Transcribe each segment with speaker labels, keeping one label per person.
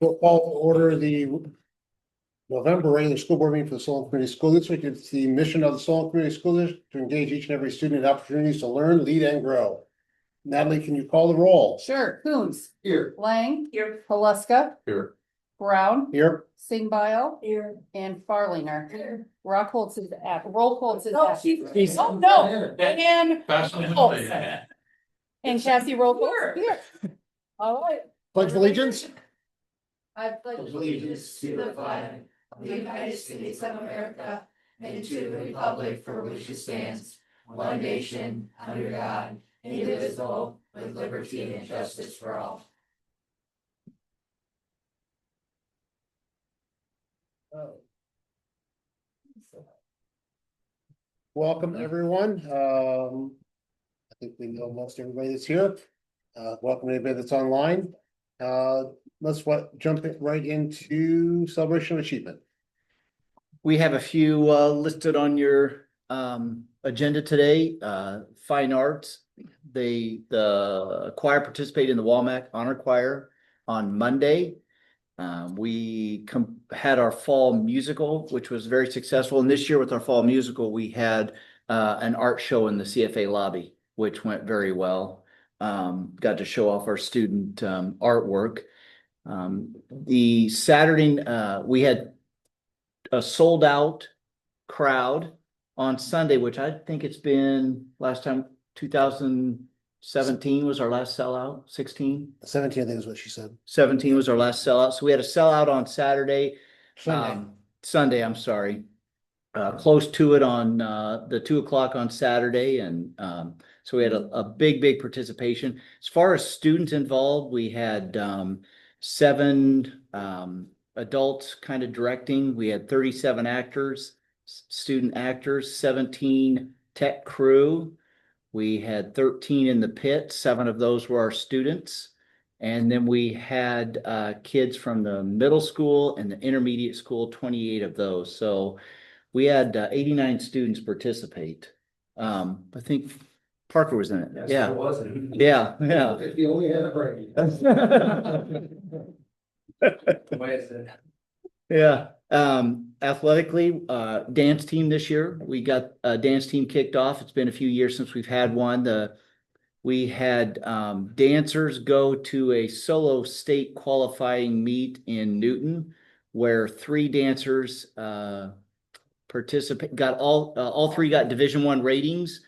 Speaker 1: We'll call to order the November regular school board meeting for the Solon Community School District. It's the mission of the Solon Community School District to engage each and every student in opportunities to learn, lead, and grow. Natalie, can you call the roll?
Speaker 2: Sure. Coombs.
Speaker 1: Here.
Speaker 2: Lang. Here. Paluska.
Speaker 1: Here.
Speaker 2: Brown.
Speaker 1: Here.
Speaker 2: Singbile. Here. And Farlinger. Here. Roll call to the app. Roll call to the app.
Speaker 1: Oh,
Speaker 2: no. And Cassie roll call. Here. All right.
Speaker 1: Pledge of allegiance.
Speaker 2: I pledge
Speaker 3: allegiance to the flag of the United States of America and to the republic for which it stands, one nation, under God, indivisible, with liberty and justice for all.
Speaker 1: Welcome, everyone. I think we know most everybody that's here. Welcome everybody that's online. Let's jump right into celebration of achievement.
Speaker 4: We have a few listed on your agenda today. Fine arts. The choir participated in the Walmack Honor Choir on Monday. We had our fall musical, which was very successful. And this year with our fall musical, we had an art show in the CFA lobby, which went very well. Got to show off our student artwork. The Saturday, we had a sold out crowd on Sunday, which I think it's been last time 2017 was our last sellout. 16,
Speaker 1: 17, I think is what she said.
Speaker 4: 17 was our last sellout. So we had a sellout on Saturday. Sunday, I'm sorry. Close to it on the 2 o'clock on Saturday. And so we had a big participation. As far as students involved, we had 7 adults kind of directing. We had 37 actors, student actors, 17 tech crew. We had 13 in the pit. 7 of those were our students. And then we had kids from the middle school and the intermediate school, 28 of those. So we had 89 students participate. I think Parker was in it.
Speaker 5: Yes,
Speaker 4: Yeah.
Speaker 5: it wasn't.
Speaker 4: Yeah.
Speaker 5: If you only had a break.
Speaker 4: Yeah. Athletically, dance team this year. We got a dance team kicked off. It's been a few years since we've had one. We had dancers go to a solo state qualifying meet in Newton, where 3 dancers got all 3 got Division I ratings.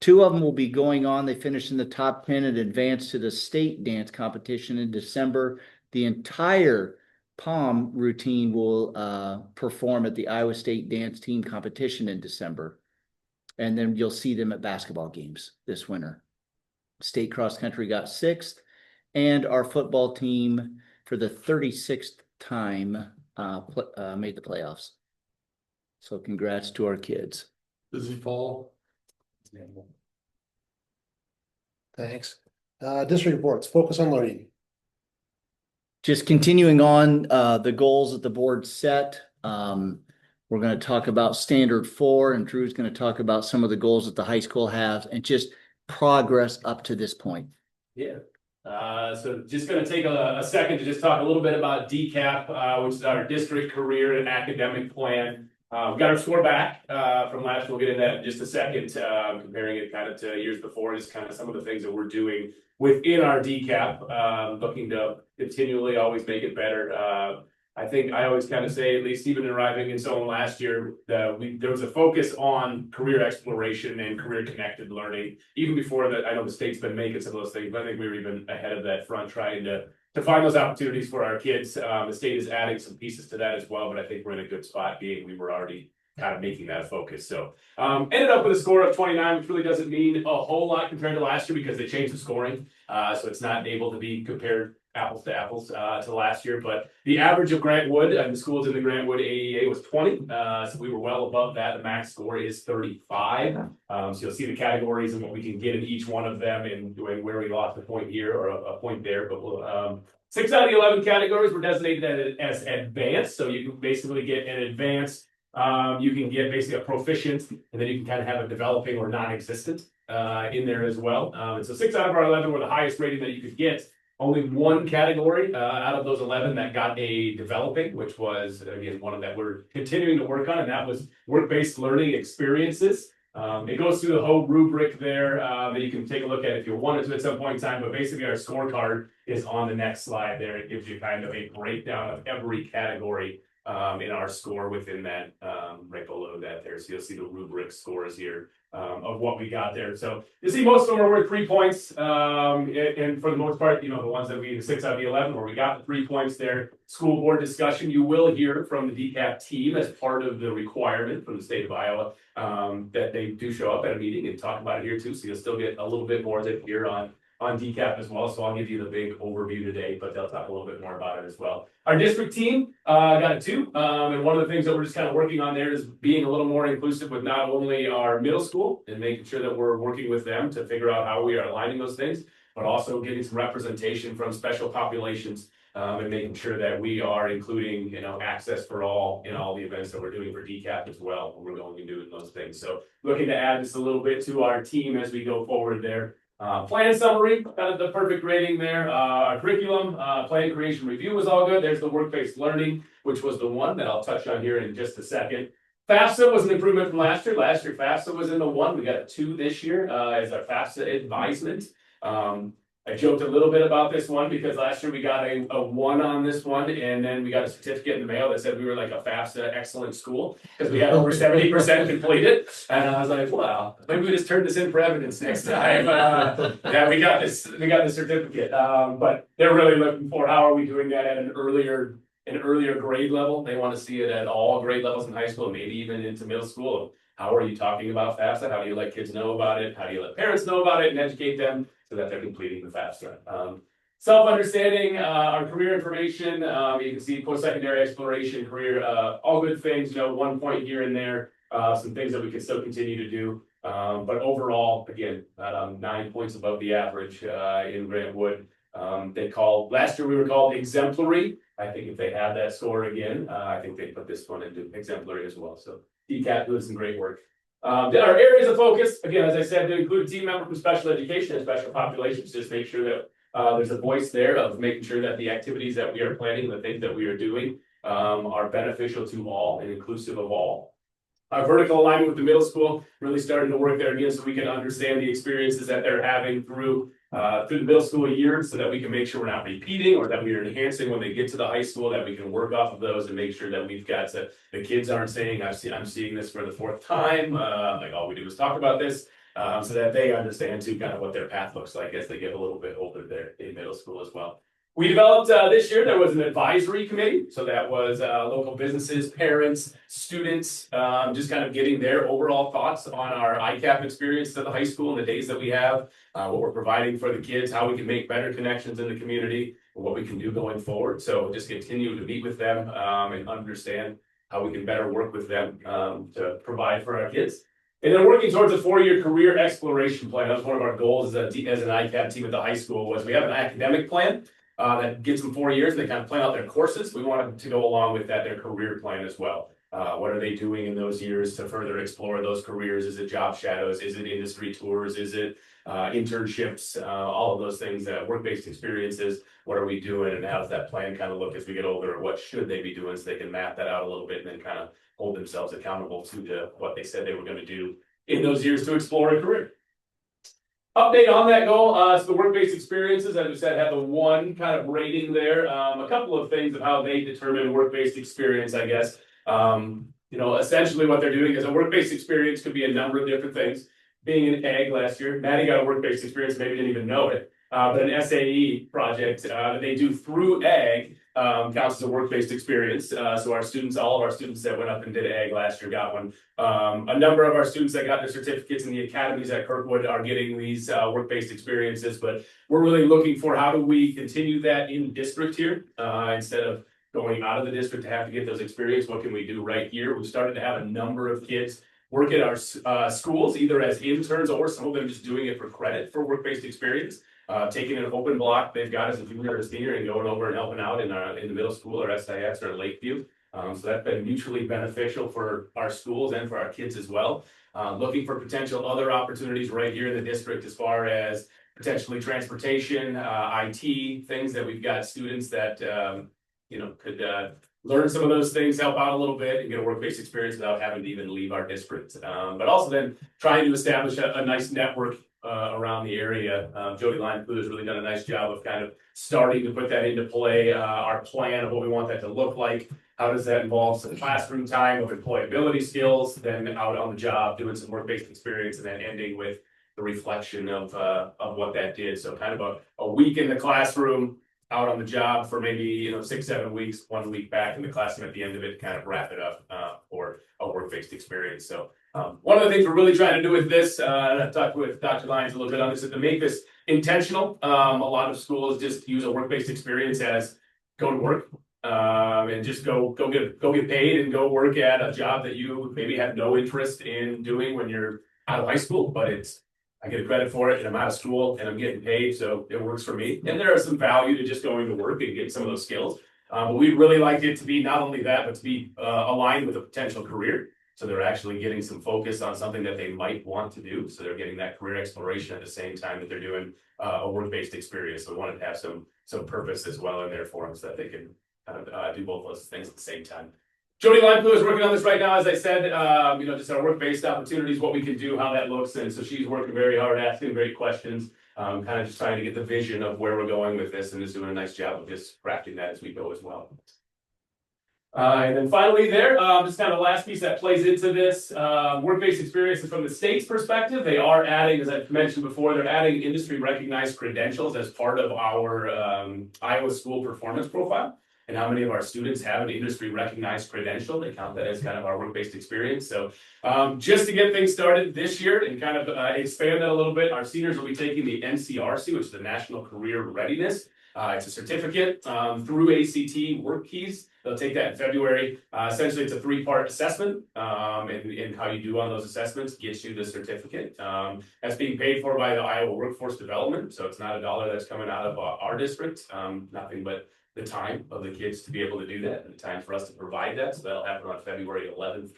Speaker 4: 2 of them will be going on. They finished in the top 10 and advanced to the state dance competition in December. The entire POM routine will perform at the Iowa State dance team competition in December. And then you'll see them at basketball games this winter. State cross country got 6th, and our football team for the 36th time made the playoffs. So congrats to our kids.
Speaker 5: Does he fall?
Speaker 1: Thanks. District reports, focus on learning.
Speaker 4: Just continuing on the goals that the board set. We're going to talk about standard 4, and Drew's going to talk about some of the goals that the high school has and just progress up to this point.
Speaker 6: Yeah. So just going to take a second to just talk a little bit about DCAP, which is our district career and academic plan. We got our score back from last year. We'll get into that in just a second, comparing it kind of to years before, just kind of some of the things that we're doing within our DCAP, looking to continually always make it better. I think I always kind of say, at least even arriving in Solon last year, that there was a focus on career exploration and career connected learning. Even before that, I know the state's been making some of those things, but I think we were even ahead of that front, trying to find those opportunities for our kids. The state is adding some pieces to that as well, but I think we're in a good spot, being we were already kind of making that a focus. So ended up with a score of 29, which really doesn't mean a whole lot compared to last year because they changed the scoring. So it's not able to be compared apples to apples to last year, but the average of Grant Wood and the schools in the Grant Wood AEA was 20. So we were well above that. The max score is 35. So you'll see the categories and what we can get in each one of them and where we lost a point here or a point there, but we'll 6 out of the 11 categories were designated as advanced. So you can basically get an advanced, you can get basically a proficient, and then you can kind of have a developing or non-existent in there as well. And so 6 out of our 11 were the highest rating that you could get only one category out of those 11 that got a developing, which was again one of that we're continuing to work on, and that was work-based learning experiences. It goes through the whole rubric there that you can take a look at if you wanted to at some point in time, but basically our scorecard is on the next slide there. It gives you kind of a breakdown of every category in our score within that right below that there. So you'll see the rubric scores here of what we got there. So you see most of them are worth 3 points. And for the most part, you know, the ones that we 6 out of the 11 where we got the 3 points there. School board discussion, you will hear from the DCAP team as part of the requirement from the state of Iowa that they do show up at a meeting and talk about it here too. So you'll still get a little bit more than here on DCAP as well. So I'll give you the big overview today, but they'll talk a little bit more about it as well. Our district team got a 2. And one of the things that we're just kind of working on there is being a little more inclusive with not only our middle school and making sure that we're working with them to figure out how we are aligning those things, but also getting some representation from special populations and making sure that we are including, you know, access for all in all the events that we're doing for DCAP as well. When we're going and doing those things. So looking to add just a little bit to our team as we go forward there. Plan summary, kind of the perfect rating there. Our curriculum, plan creation review was all good. There's the work-based learning, which was the one that I'll touch on here in just a second. FAFSA was an improvement from last year. Last year, FAFSA was in the 1. We got a 2 this year as our FAFSA advisement. I joked a little bit about this one because last year we got a 1 on this one, and then we got a certificate in the mail that said we were like a FAFSA excellent school because we had over 70% completed. And I was like, well, maybe we just turn this in for evidence next time. Yeah, we got this certificate. But they're really looking for how are we doing that at an earlier grade level. They want to see it at all grade levels in high school, maybe even into middle school. How are you talking about FAFSA? How do you let kids know about it? How do you let parents know about it and educate them so that they're completing the FAFSA? Self-understanding, our career information, you can see post-secondary exploration, career, all good things, you know, 1 point here and there, some things that we can still continue to do. But overall, again, 9 points above the average in Grant Wood. Last year we were called exemplary. I think if they had that score again, I think they put this one into exemplary as well. So DCAP doing some great work. Our areas of focus, again, as I said, to include a team member from special education and special populations, just make sure that there's a voice there of making sure that the activities that we are planning, the things that we are doing, are beneficial to all and inclusive of all. Our vertical alignment with the middle school, really starting to work there again so we can understand the experiences that they're having through the middle school year so that we can make sure we're not repeating or that we are enhancing when they get to the high school, that we can work off of those and make sure that we've got the kids aren't saying, I'm seeing this for the 4th time. Like all we do is talk about this so that they understand too kind of what their path looks like as they get a little bit older there in middle school as well. We developed this year, there was an advisory committee. So that was local businesses, parents, students, just kind of getting their overall thoughts on our ICAP experience at the high school and the days that we have, what we're providing for the kids, how we can make better connections in the community, what we can do going forward. So just continue to meet with them and understand how we can better work with them to provide for our kids. And then working towards a 4-year career exploration plan. That was one of our goals as an ICAP team at the high school was we have an academic plan. That gives them 4 years. They kind of plan out their courses. We want them to go along with that, their career plan as well. What are they doing in those years to further explore those careers? Is it job shadows? Is it industry tours? Is it internships? All of those things, work-based experiences. What are we doing? And how does that plan kind of look as we get older? What should they be doing so they can map that out a little bit and then kind of hold themselves accountable to what they said they were going to do in those years to explore a career. Update on that goal, so the work-based experiences, as we said, have the 1 kind of rating there. A couple of things of how they determine work-based experience, I guess. You know, essentially what they're doing is a work-based experience could be a number of different things. Being in ag last year, Maddie got a work-based experience, maybe didn't even know it. But an SAE project that they do through ag counts as a work-based experience. So our students, all of our students that went up and did ag last year got one. A number of our students that got their certificates in the academies at Kirkwood are getting these work-based experiences, but we're really looking for how do we continue that in district here instead of going out of the district to have to get those experience. What can we do right here? We've started to have a number of kids work at our schools, either as interns or some of them just doing it for credit for work-based experience. Taking an open block they've got as a junior or a senior and going over and helping out in the middle school or SIS or Lakeview. So that's been mutually beneficial for our schools and for our kids as well. Looking for potential other opportunities right here in the district as far as potentially transportation, IT, things that we've got students that, could, learn some of those things, help out a little bit and get a work-based experience without having to even leave our district. But also then trying to establish a nice network around the area. Jody Line-Clue has really done a nice job of kind of starting to put that into play, our plan of what we want that to look like. How does that involve some classroom time of employability skills, then out on the job, doing some work-based experience, and then ending with the reflection of what that did. So kind of a week in the classroom, out on the job for maybe 6-7 weeks, 1 week back in the classroom at the end of it, kind of wrap it up for a work-based experience. So one of the things we're really trying to do with this, and I've talked with Dr. Lyons a little bit on this, is to make this intentional. A lot of schools just use a work-based experience as go to work and just go get paid and go work at a job that you maybe have no interest in doing when you're out of high school, but I get a credit for it and I'm out of school and I'm getting paid, so it works for me. And there is some value to just going to work and getting some of those skills. But we'd really like it to be not only that, but to be aligned with a potential career. So they're actually getting some focus on something that they might want to do. So they're getting that career exploration at the same time that they're doing a work-based experience. So we wanted to have some purpose as well in there for them so that they can kind of do both those things at the same time. Jody Limepoo is working on this right now, as I said, just our work-based opportunities, what we can do, how that looks. And so she's working very hard, asking great questions, kind of just trying to get the vision of where we're going with this and is doing a nice job of just crafting that as we go as well. And then finally there, just kind of the last piece that plays into this, work-based experiences from the state's perspective. They are adding, as I've mentioned before, they're adding industry recognized credentials as part of our Iowa school performance profile. And how many of our students have an industry recognized credential? They count that as kind of our work-based experience. So just to get things started this year and kind of expand that a little bit, our seniors will be taking the NCRC, which is the National Career Readiness. It's a certificate through ACT Work Keys. They'll take that in February. Essentially, it's a 3-part assessment, and how you do on those assessments gets you the certificate. That's being paid for by the Iowa Workforce Development, so it's not a dollar that's coming out of our district. Nothing but the time of the kids to be able to do that, and the time for us to provide that. So that'll happen on February 11th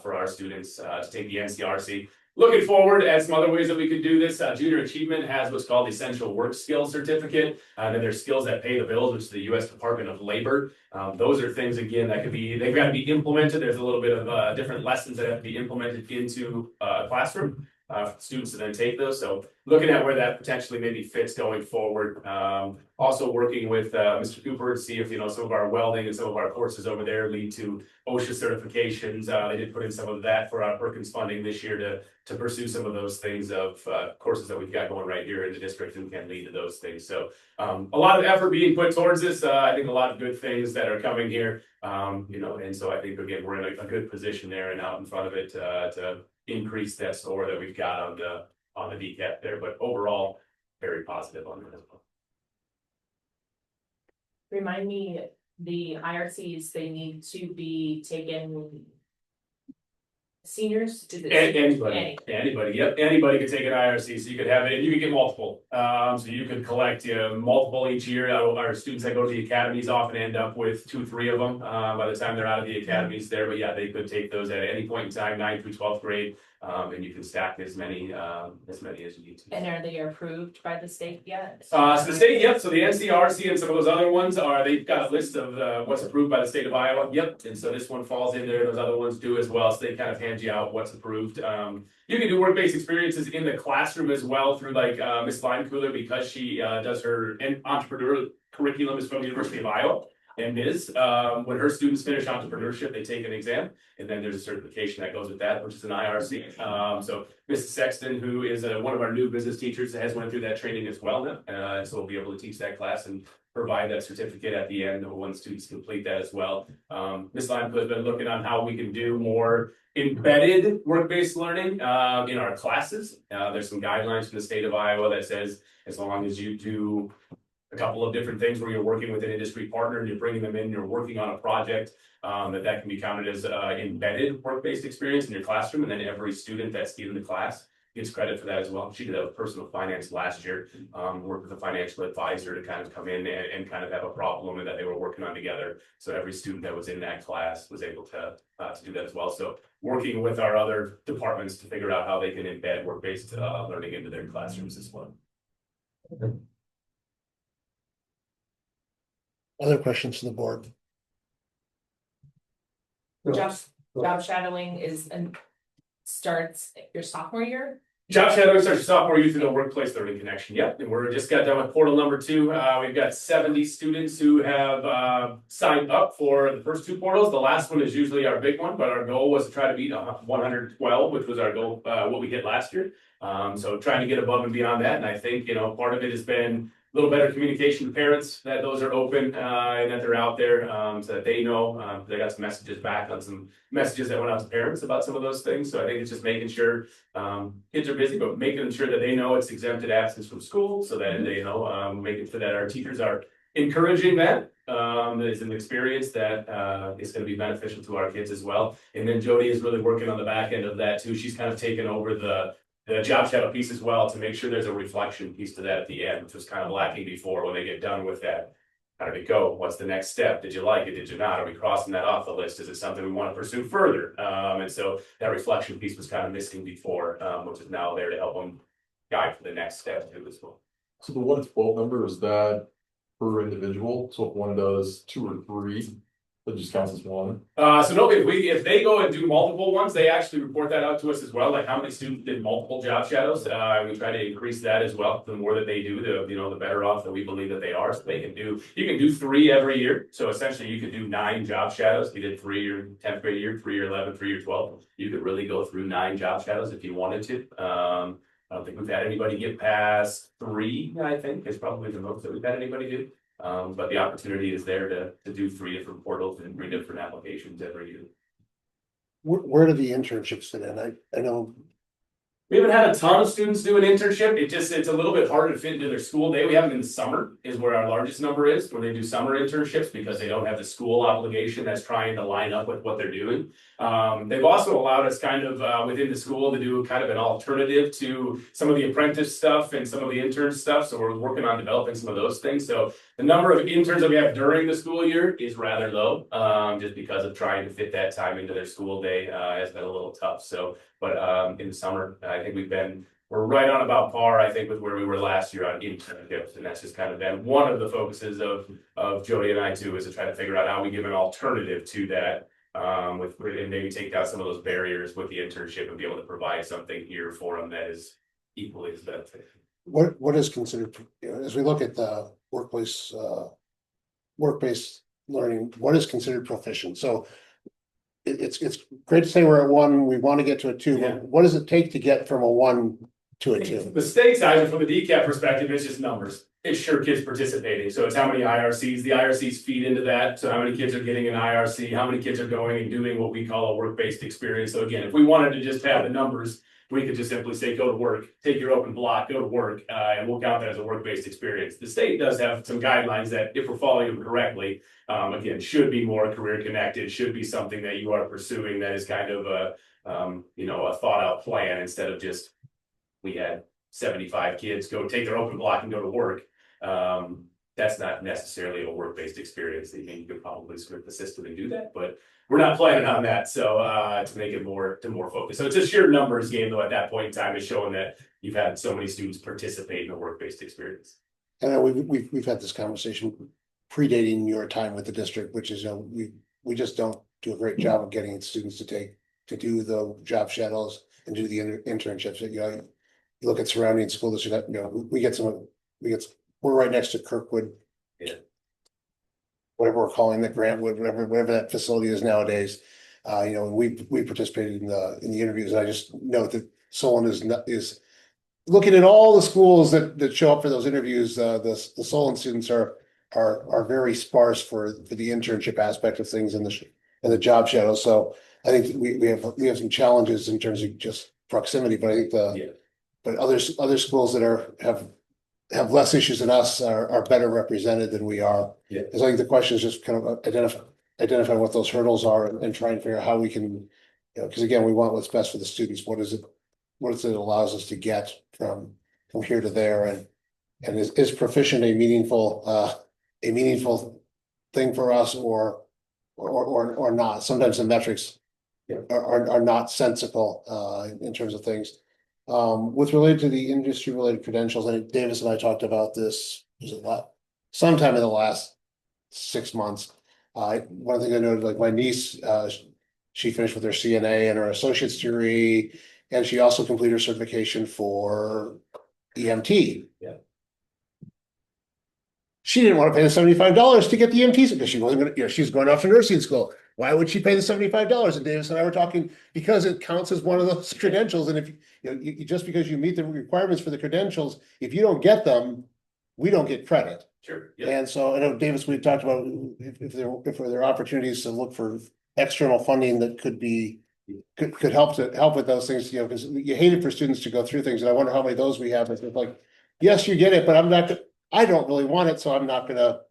Speaker 6: for our students to take the NCRC. Looking forward at some other ways that we could do this. Junior Achievement has what's called the Essential Work Skills Certificate. Then there's Skills That Pay the Bills, which is the U.S. Department of Labor. Those are things, again, that could be, they've got to be implemented. There's a little bit of different lessons that have to be implemented into a classroom for students to then take those. So looking at where that potentially maybe fits going forward. Also working with Mr. Cooper to see if, some of our welding and some of our courses over there lead to OSHA certifications. They did put in some of that for our Perkins funding this year to pursue some of those things of courses that we've got going right here in the district and can lead to those things. So a lot of effort being put towards this. I think a lot of good things that are coming here. And so I think, again, we're in a good position there and out in front of it to increase that score that we've got on the DCAT there. But overall, very positive on it as well.
Speaker 3: Remind me, the IRCs, they need to be taken seniors?
Speaker 6: Anybody, yep, anybody could take an IRC, so you could have it, you could get multiple. So you could collect multiple each year. Our students that go to the academies often end up with 2-3 of them by the time they're out of the academies there. But yeah, they could take those at any point in time, 9th through 12th grade. And you can stack as many as you need to.
Speaker 3: And are they approved by the state yet?
Speaker 6: So the state, yep. So the NCRC and some of those other ones they've got a list of what's approved by the state of Iowa. Yep. And so this one falls in there. Those other ones do as well. So they kind of hand you out what's approved. You can do work-based experiences in the classroom as well through like Miss Linecooler, because she does her entrepreneurial curriculum is from the University of Iowa. And when her students finish entrepreneurship, they take an exam, and then there's a certification that goes with that, which is an IRC. So Mrs. Sexton, who is one of our new business teachers, has went through that training as well now, so we'll be able to teach that class and provide that certificate at the end when students complete that as well. Ms. Limepoo has been looking on how we can do more embedded work-based learning in our classes. There's some guidelines from the state of Iowa that says as long as you do a couple of different things where you're working with an industry partner and you're bringing them in, you're working on a project, that can be counted as embedded work-based experience in your classroom. And then every student that's in the class gets credit for that as well. She did that with personal finance last year, worked with a financial advisor to kind of come in and kind of have a problem and that they were working on together. So every student that was in that class was able to do that as well. So working with our other departments to figure out how they can embed work-based learning into their classrooms as well.
Speaker 1: Other questions from the board?
Speaker 3: Job shadowing is and starts your sophomore year.
Speaker 6: Job shadowing starts your sophomore year through the workplace learning connection. Yep, and we're just got done with portal number 2. We've got 70 students who have signed up for the first 2 portals. The last one is usually our big one, but our goal was to try to beat 112, which was our goal, what we hit last year. So trying to get above and beyond that, and I think part of it has been a little better communication to parents that those are open and that they're out there, so that they know. They got some messages back on some messages that went out to parents about some of those things. So I think it's just making sure kids are busy, but making sure that they know it's exempted absence from school, so that they know, making sure that our teachers are encouraging that. It's an experience that is going to be beneficial to our kids as well. And then Jody is really working on the back end of that too. She's kind of taken over the job shadow piece as well to make sure there's a reflection piece to that at the end, which was kind of lacking before. When they get done with that, how did it go? What's the next step? Did you like it? Did you not? Are we crossing that off the list? Is it something we want to pursue further? And so that reflection piece was kind of missing before, which is now there to help them guide for the next step too as well.
Speaker 5: So the 112 number, is that per individual? So if one does 2 or 3, that just counts as one?
Speaker 6: So no, if they go and do multiple ones, they actually report that out to us as well, like how many students did multiple job shadows. We try to increase that as well. The more that they do, the better off that we believe that they are. So you can do 3 every year. So essentially you could do 9 job shadows. If you did 3 your 10th grade year, 3 your 11th, 3 your 12th. You could really go through 9 job shadows if you wanted to. I don't think we've had anybody get past 3, I think is probably the most that we've had anybody do. But the opportunity is there to do 3 different portals and 3 different applications every year.
Speaker 1: Where do the internships fit in? I know.
Speaker 6: We haven't had a ton of students do an internship. It's a little bit harder to fit into their school day. We have them in the summer is where our largest number is, where they do summer internships because they don't have the school obligation that's trying to line up with what they're doing. They've also allowed us kind of within the school to do kind of an alternative to some of the apprentice stuff and some of the intern stuff. So we're working on developing some of those things. So the number of interns that we have during the school year is rather low, just because of trying to fit that time into their school day has been a little tough. So, but in the summer, I think we're right on about par, I think, with where we were last year on internships. And that's just kind of been one of the focuses of Jody and I too, is to try to figure out how we give an alternative to that. And maybe take down some of those barriers with the internship and be able to provide something here for them that is equally as beneficial.
Speaker 1: What is considered, as we look at the workplace, work-based learning, what is considered proficient? So it's great to say we're at 1, we want to get to a 2,
Speaker 6: Yeah.
Speaker 1: but what does it take to get from a 1 to a 2?
Speaker 6: The state side, from the DCAP perspective, it's just numbers. It's sure kids participating. So it's how many IRCs, the IRCs feed into that. So how many kids are getting an IRC, how many kids are going and doing what we call a work-based experience. So again, if we wanted to just have the numbers, we could just simply say, go to work, take your open block, go to work, and we'll count that as a work-based experience. The state does have some guidelines that, if we're following them correctly, again, should be more career connected, should be something that you are pursuing that is kind of a thought out plan instead of just, we had 75 kids go take their open block and go to work. That's not necessarily a work-based experience. You could probably script the system and do that, but we're not planning on that. So to make it more focused. So it's a sheer numbers game though at that point in time, is showing that you've had so many students participate in a work-based experience.
Speaker 1: And we've had this conversation predating your time with the district, which is, we just don't do a great job of getting students to do the job shadows and do the internships. You look at surrounding school districts, we're right next to Kirkwood.
Speaker 6: Yeah.
Speaker 1: Whatever we're calling it, Grantwood, whatever that facility is nowadays. We participated in the interviews. And I just note that Solon is looking at all the schools that show up for those interviews. The Solon students are very sparse for the internship aspect of things and the job shadow. So I think we have some challenges in terms of just proximity, but I think but other schools that have less issues than us are better represented than we are.
Speaker 6: Yeah.
Speaker 1: Because I think the question is just kind of identify what those hurdles are and try and figure out how we can, because again, we want what's best for the students. What is it allows us to get from here to there, and is proficient a meaningful thing for us or not? Sometimes the metrics are not sensical in terms of things. With related to the industry related credentials, I think Davis and I talked about this, was it sometime in the last 6 months. One thing I noted, like my niece, she finished with her CNA and her associate's degree, and she also completed her certification for EMT.
Speaker 6: Yeah.
Speaker 1: She didn't want to pay the $75 to get the EMT because she wasn't gonna, she's going off to nursing school. Why would she pay the $75? And Davis and I were talking, because it counts as one of those credentials, and if you just because you meet the requirements for the credentials, if you don't get them, we don't get credit.
Speaker 6: Sure, yeah,
Speaker 1: And so I know, Davis, we've talked about if there are opportunities to look for external funding that could help with those things, because you hate it for students to go through things, and I wonder how many of those we have. It's like, yes, you get it, but I don't really want it, so I'm not gonna.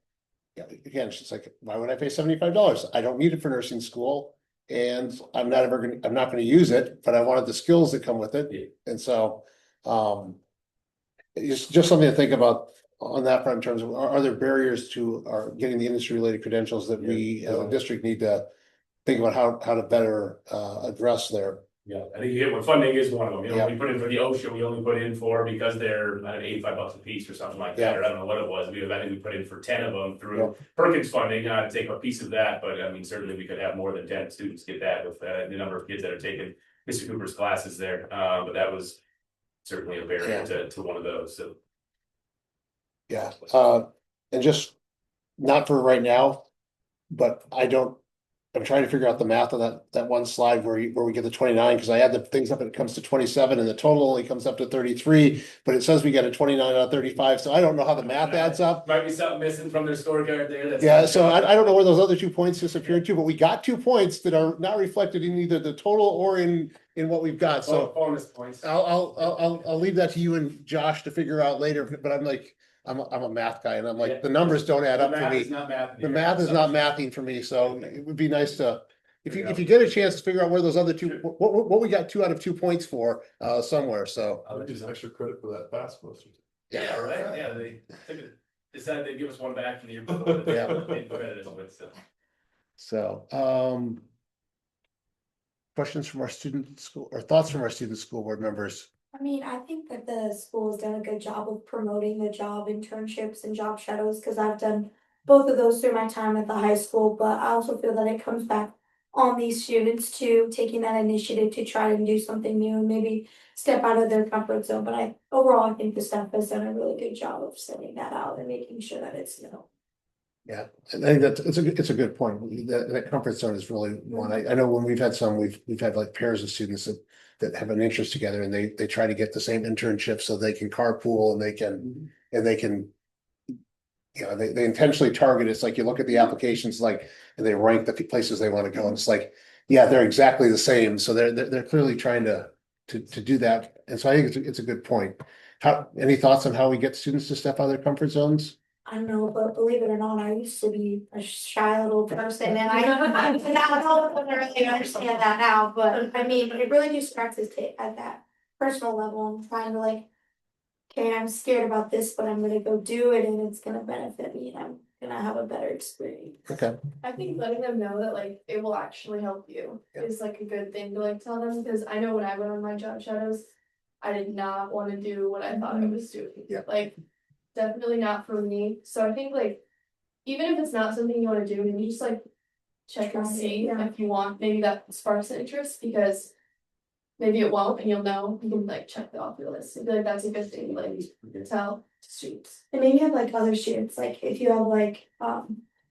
Speaker 1: Again, it's just like, why would I pay $75? I don't need it for nursing school, and I'm not gonna use it, but I wanted the skills that come with
Speaker 6: Yeah.
Speaker 1: it, and so. It's just something to think about on that front in terms of, are there barriers to our getting the industry related credentials that we as a district need to think about how to better address there.
Speaker 6: yeah, I think you hit, when funding is one of them,
Speaker 1: Yeah.
Speaker 6: we put in for the OSHA, we only put in for, because they're, I don't know, $85 a piece or something like that, or I don't know what it was, I think we put in for 10 of them through Perkins funding, to take a piece of that, but I mean, certainly we could have more than 10 students get that with the number of kids that are taking Mr. Cooper's classes there, but that was certainly a barrier to one of those, so.
Speaker 1: Yeah, and just not for right now, but I'm trying to figure out the math of that one slide where we get the 29, because I add the things up and it comes to 27 and the total only comes up to 33, but it says we got a 29 out of 35, so I don't know how the math adds up.
Speaker 6: Might be something missing from their scorecard there.
Speaker 1: Yeah, so I don't know where those other 2 points disappeared to, but we got 2 points that are not reflected in either the total or in what we've got, so.
Speaker 6: Bonus points.
Speaker 1: I'll leave that to you and Josh to figure out later, but I'm like, I'm a math guy, and I'm like,
Speaker 6: Yeah.
Speaker 1: the numbers don't add up for me. The math is not mathing for me, so it would be nice to, if you get a chance to figure out where those other 2, what we got 2 out of 2 points for, somewhere, so.
Speaker 5: I'll use extra credit for that fast motion.
Speaker 6: Yeah, right, yeah, they decided they'd give us one back from the year before.
Speaker 1: Yeah. So, questions from our student school, or thoughts from our student school board members?
Speaker 3: I mean, I think that the school has done a good job of promoting the job internships and job shadows, because I've done both of those through my time at the high school, but I also feel that it comes back on these students too, taking that initiative to try and do something new and maybe step out of their comfort zone. But overall, I think the staff has done a really good job of sending that out and making sure that it's,
Speaker 1: Yeah, and I think it's a good point. That comfort zone is really one. I know when we've had like pairs of students that have an interest together, and they try to get the same internship so they can carpool and they can. They intentionally target. It's like you look at the applications, like, and they rank the places they want to go, and it's like, yeah, they're exactly the same. So they're clearly trying to do that, and so I think it's a good point. Any thoughts on how we get students to step out of their comfort zones?
Speaker 3: I don't know, but believe it or not, I used to be a shy little person, and I don't really understand that now, but I mean, it really just starts at that personal level and trying to like, okay, I'm scared about this, but I'm gonna go do it and it's gonna benefit me and I'm gonna have a better experience.
Speaker 1: Okay,
Speaker 7: I think letting them know that like it will actually help you is like a good thing to like tell them, because I know when I went on my job shadows, I did not want to do what I thought I was doing.
Speaker 1: Yeah.
Speaker 7: Like definitely not for me. So I think like even if it's not something you want to do, maybe just like check and
Speaker 3: Try it,
Speaker 7: see
Speaker 3: yeah.
Speaker 7: if you want. Maybe that sparks an interest, because maybe it won't, and you'll know. You can like check it off your list. I feel like that's a good thing to like tell students.
Speaker 3: And maybe have like other students, like if you have like,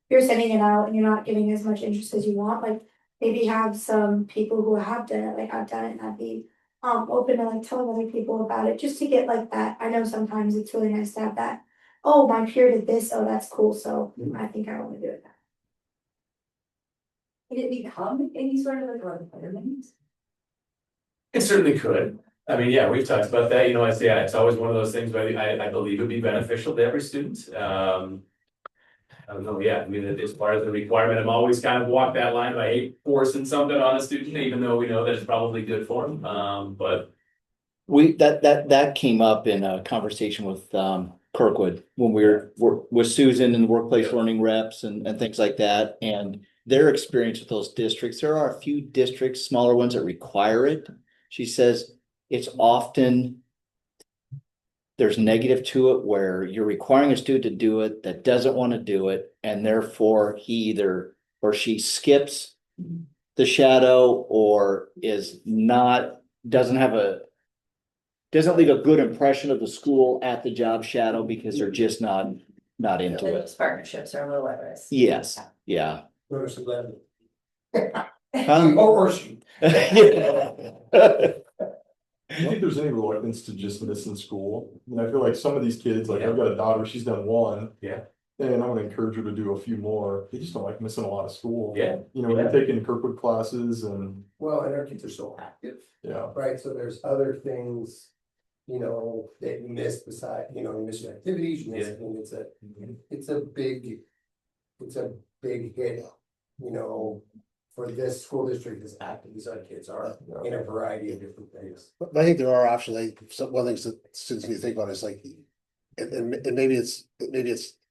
Speaker 3: you're sending it out and you're not getting as much interest as you want, like maybe have some people who have done it, like I've done it, and I'd be open to like telling other people about it, just to get like that. I know sometimes it's really nice to have that, oh, my peer did this, oh, that's cool, so I think I want to do it.
Speaker 8: Can it become any sort of like a requirement?
Speaker 6: It certainly could. I mean, yeah, we've talked about that, it's always one of those things, but I believe it'd be beneficial to every student. I don't know, yeah, I mean, as far as the requirement, I'm always kind of walk that line. I hate forcing something on a student, even though we know that it's probably good for them, but.
Speaker 4: That came up in a conversation with Kirkwood when we were with Susan and the workplace learning reps and things like that. And their experience with those districts, there are a few districts, smaller ones that require it. She says it's often there's negative to it where you're requiring a student to do it that doesn't want to do it, and therefore he either or she skips the shadow or is not, doesn't leave a good impression of the school at the job shadow because they're just not into it.
Speaker 8: Those partnerships are a little at risk.
Speaker 4: Yes, yeah.
Speaker 1: Notice the
Speaker 4: Or
Speaker 1: she.
Speaker 5: Do you think there's any reluctance to just missing school? I mean, I feel like some of these kids, like I've got a daughter, she's done one.
Speaker 6: Yeah.
Speaker 5: And I'm gonna encourage her to do a few more. They just don't like missing a lot of school.
Speaker 6: Yeah.
Speaker 5: You know, they're taking Kirkwood classes and,
Speaker 9: Well, and our kids are so active,
Speaker 5: yeah.
Speaker 9: right? So there's other things, you know, that you miss beside, you know, you miss your activities, you miss, I mean, it's a big hit, you know, for this school district as active as our kids are in a variety of different things.
Speaker 1: But I think there are options, one of the things that students need to think about is like, and maybe it's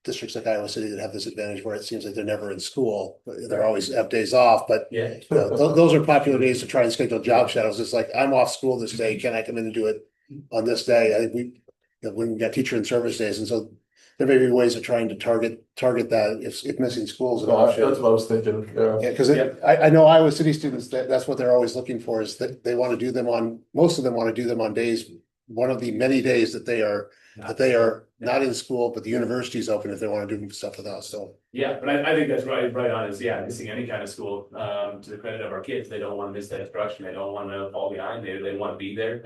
Speaker 1: districts like Iowa City that have this advantage where it seems like they're never in school, but they're always have days off, but
Speaker 6: Yeah.
Speaker 1: those are popular days to try and schedule job shadows. It's like, I'm off school this day, can I come in and do it on this day? I think when we got teacher and service days, and so there may be ways of trying to target that if missing schools and all.
Speaker 5: That's what I was thinking, yeah.
Speaker 1: Yeah, because I know Iowa City students, that's what they're always looking for, is that they want to do them on, most of them want to do them on days, one of the many days that they are not in school, but the university is open if they want to do stuff with us, so.
Speaker 6: Yeah, but I think that's right on, is, yeah, missing any kind of school, to the credit of our kids, they don't want to miss that instruction, they don't want to fall behind, they want to be there,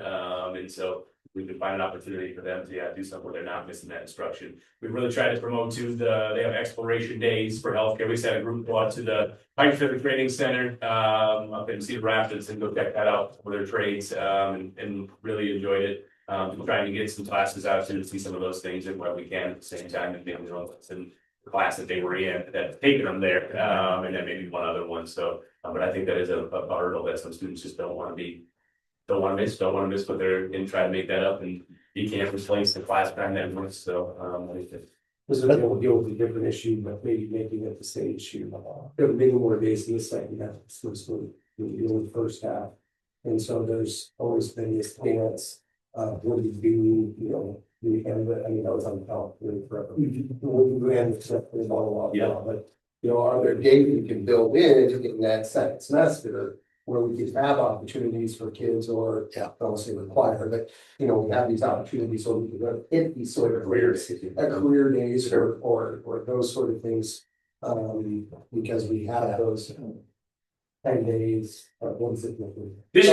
Speaker 6: and so we can find an opportunity for them to, do something where they're not missing that instruction. We really try to promote they have exploration days for healthcare, we sent a group go out to the Pike Pacific Training Center, up in Cedar Rapids and go check that out for their trades, and really enjoyed it. Trying to get some classes out to see some of those things and where we can at the same time, and maybe in the class that they were in that's taking them there, and then maybe one other one. So, but I think that is a hurdle that some students just don't want to miss what they're in, try to make that up, and you can't replace the class time that much. So, I think that.
Speaker 9: This is a deal with a different issue, but maybe making it the same issue. There are many more days in the second half, so in the first half. And so there's always been this stance. What do you do, you know, we have, I mean, I was on the health really forever. We have accepted a lot, but, you know, are there days you can build in that second semester where we could have opportunities for kids, or, I don't want to say require, but, you know, we have these opportunities so we can go hit these sort of career days or those sort of things. Because we have those 10 days, what is it?
Speaker 6: This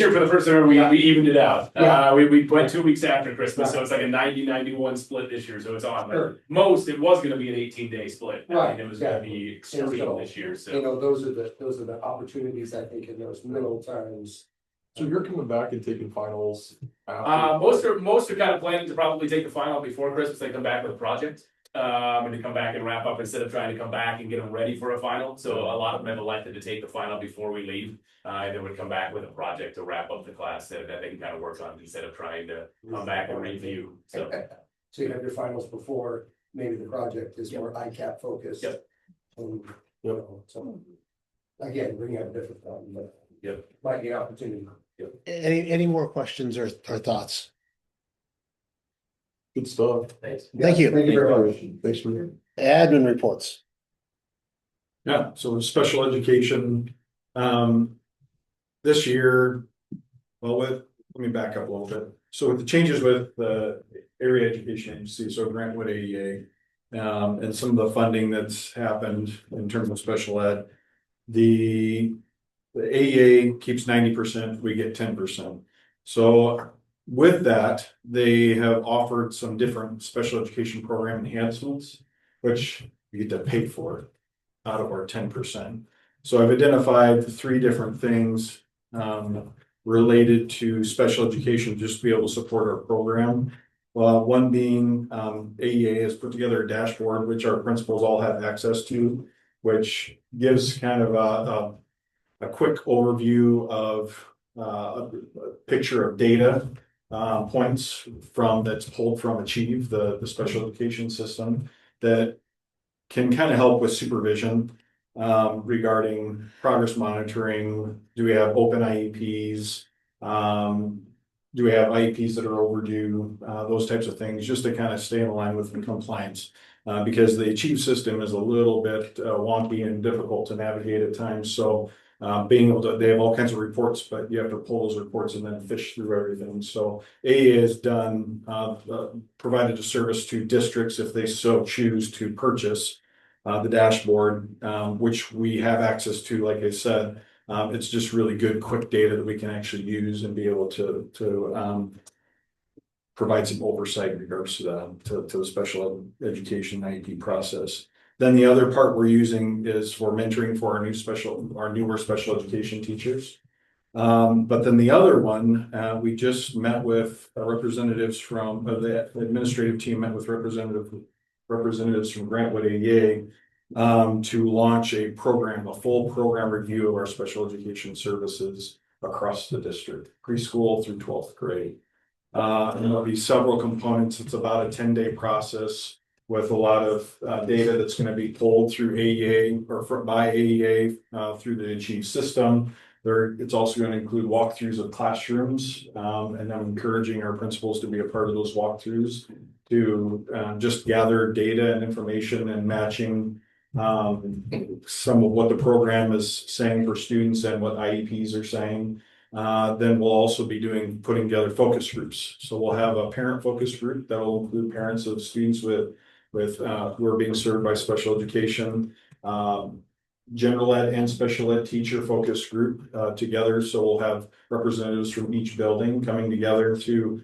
Speaker 6: year for the first time, we evened it out.
Speaker 9: Yeah.
Speaker 6: We went 2 weeks after Christmas, so it's like a 90-91 split this year, so it's on.
Speaker 9: Sure.
Speaker 6: Most, it was gonna be an 18-day split. I
Speaker 9: Right,
Speaker 6: mean, it was
Speaker 9: yeah.
Speaker 6: gonna be extreme this year,
Speaker 9: You
Speaker 6: so.
Speaker 9: know, those are the opportunities, I think, in those middle times.
Speaker 5: So you're coming back and taking finals after?
Speaker 6: Most are kind of planning to probably take the final before Christmas, they come back with a project. And to come back and wrap up instead of trying to come back and get them ready for a final. So a lot of them have elected to take the final before we leave. And then would come back with a project to wrap up the class that they can kind of work on instead of trying to come back and review, so.
Speaker 9: So you have your finals before, maybe the project is more ICAP focused.
Speaker 6: Yep.
Speaker 9: You know, so, again, bringing up a different one, but.
Speaker 6: Yep.
Speaker 9: Might be an opportunity.
Speaker 1: Any more questions or thoughts?
Speaker 5: Good stuff.
Speaker 6: Thanks.
Speaker 1: Thank you.
Speaker 9: Thank you very much.
Speaker 5: Thanks for.
Speaker 1: Admin reports.
Speaker 10: Yeah, so special education, this year, let me back up a little bit. So with the changes with the area education agency, so Grantwood AEA, and some of the funding that's happened in terms of special ed, the AEA keeps 90%, we get 10%. So with that, they have offered some different special education program enhancements, which you get to pay for out of our 10%. So I've identified 3 different things related to special education, just to be able to support our program. One being AEA has put together a dashboard, which our principals all have access to, which gives kind of a quick overview of a picture of data points that's pulled from Achieve, the special education system, that can kind of help with supervision regarding progress monitoring. Do we have open IEPs? do we have IEPs that are overdue, those types of things, just to kind of stay in line with the compliance. Because the Achieve system is a little bit wonky and difficult to navigate at times, so being able to, they have all kinds of reports, but you have to pull those reports and then fish through everything. So AEA has done, provided a service to districts if they so choose to purchase the dashboard, which we have access to, like I said. It's just really good, quick data that we can actually use and be able to provide some oversight in regards to the special education IEP process. Then the other part we're using is for mentoring for our newer special education teachers. But then the other one, we just met with representatives from the administrative team, met with representatives from Grantwood AEA to launch a full program review of our special education services across the district, preschool through 12th grade. And there'll be several components. It's about a 10-day process with a lot of data that's going to be pulled through AEA or by AEA through the Achieve system. It's also going to include walkthroughs of classrooms, and I'm encouraging our principals to be a part of those walkthroughs to just gather data and information and matching some of what the program is saying for students and what IEPs are saying. Then we'll also be putting together focus groups. So we'll have a parent focus group that will include parents of students who are being served by special education, general ed and special ed teacher focus group together. So we'll have representatives from each building coming together to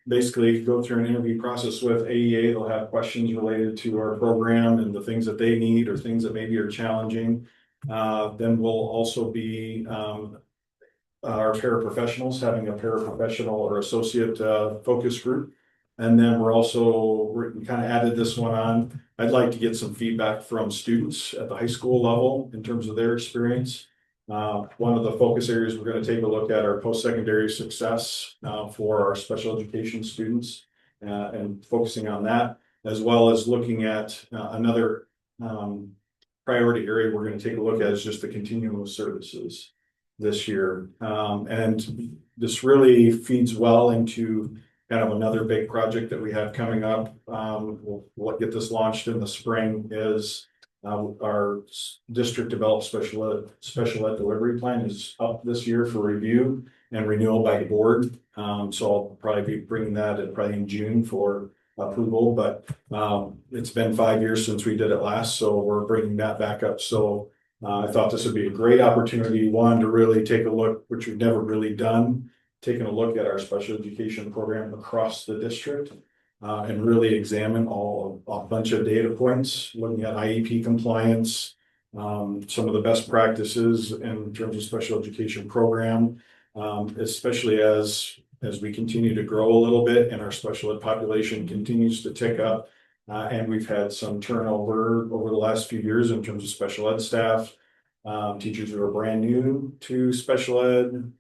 Speaker 10: basically go through an interview process with AEA. They'll have questions related to our program and the things that they need or things that maybe are challenging. Then we'll also be our paraprofessionals having a paraprofessional or associate focus group. And then we kind of added this one on. I'd like to get some feedback from students at the high school level in terms of their experience. One of the focus areas we're going to take a look at are post-secondary success for our special education students and focusing on that, as well as looking at another priority area we're going to take a look at is just the continuum of services this year. And this really feeds well into kind of another big project that we have coming up. We'll get this launched in the spring is our district developed special ed delivery plan is up this year for review and renewal by the board. So I'll probably be bringing that probably in June for approval, but it's been 5 years since we did it last, so we're bringing that back up. So I thought this would be a great opportunity, one, to really take a look, which we've never really done, taking a look at our special education program across the district and really examine a bunch of data points, looking at IEP compliance, some of the best practices in terms of special education program, especially as we continue to grow a little bit and our special ed population continues to tick up. And we've had some turnover over the last few years in terms of special ed staff, teachers who are brand new to special ed,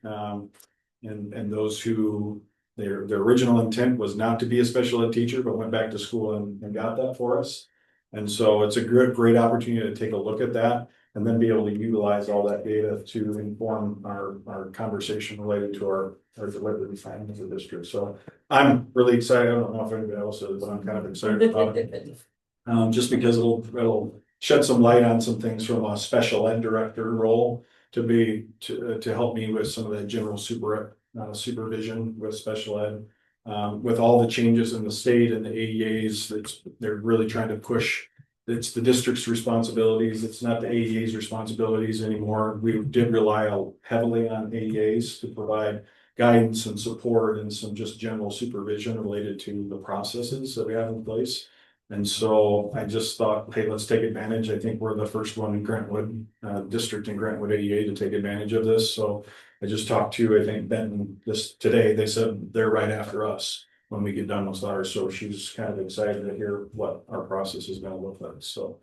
Speaker 10: and those who their original intent was not to be a special ed teacher, but went back to school and got that for us. And so it's a great opportunity to take a look at that and then be able to utilize all that data to inform our conversation related to our delivery plan as a district. So I'm really excited. I don't know if anybody else is, but I'm kind of excited about it. Just because it'll shed some light on some things from a special ed director role to help me with some of the general supervision with special ed. With all the changes in the state and the AEAs, they're really trying to push. It's the district's responsibilities. It's not the AEA's responsibilities anymore. We did rely heavily on AEAs to provide guidance and support and some just general supervision related to the processes that we have in place. And so I just thought, hey, let's take advantage. I think we're the first one in Grantwood district in Grantwood AEA to take advantage of this. So I just talked to, I think, Benton today. They said they're right after us when we get done with ours. So she's kind of excited to hear what our process is going to look like. So,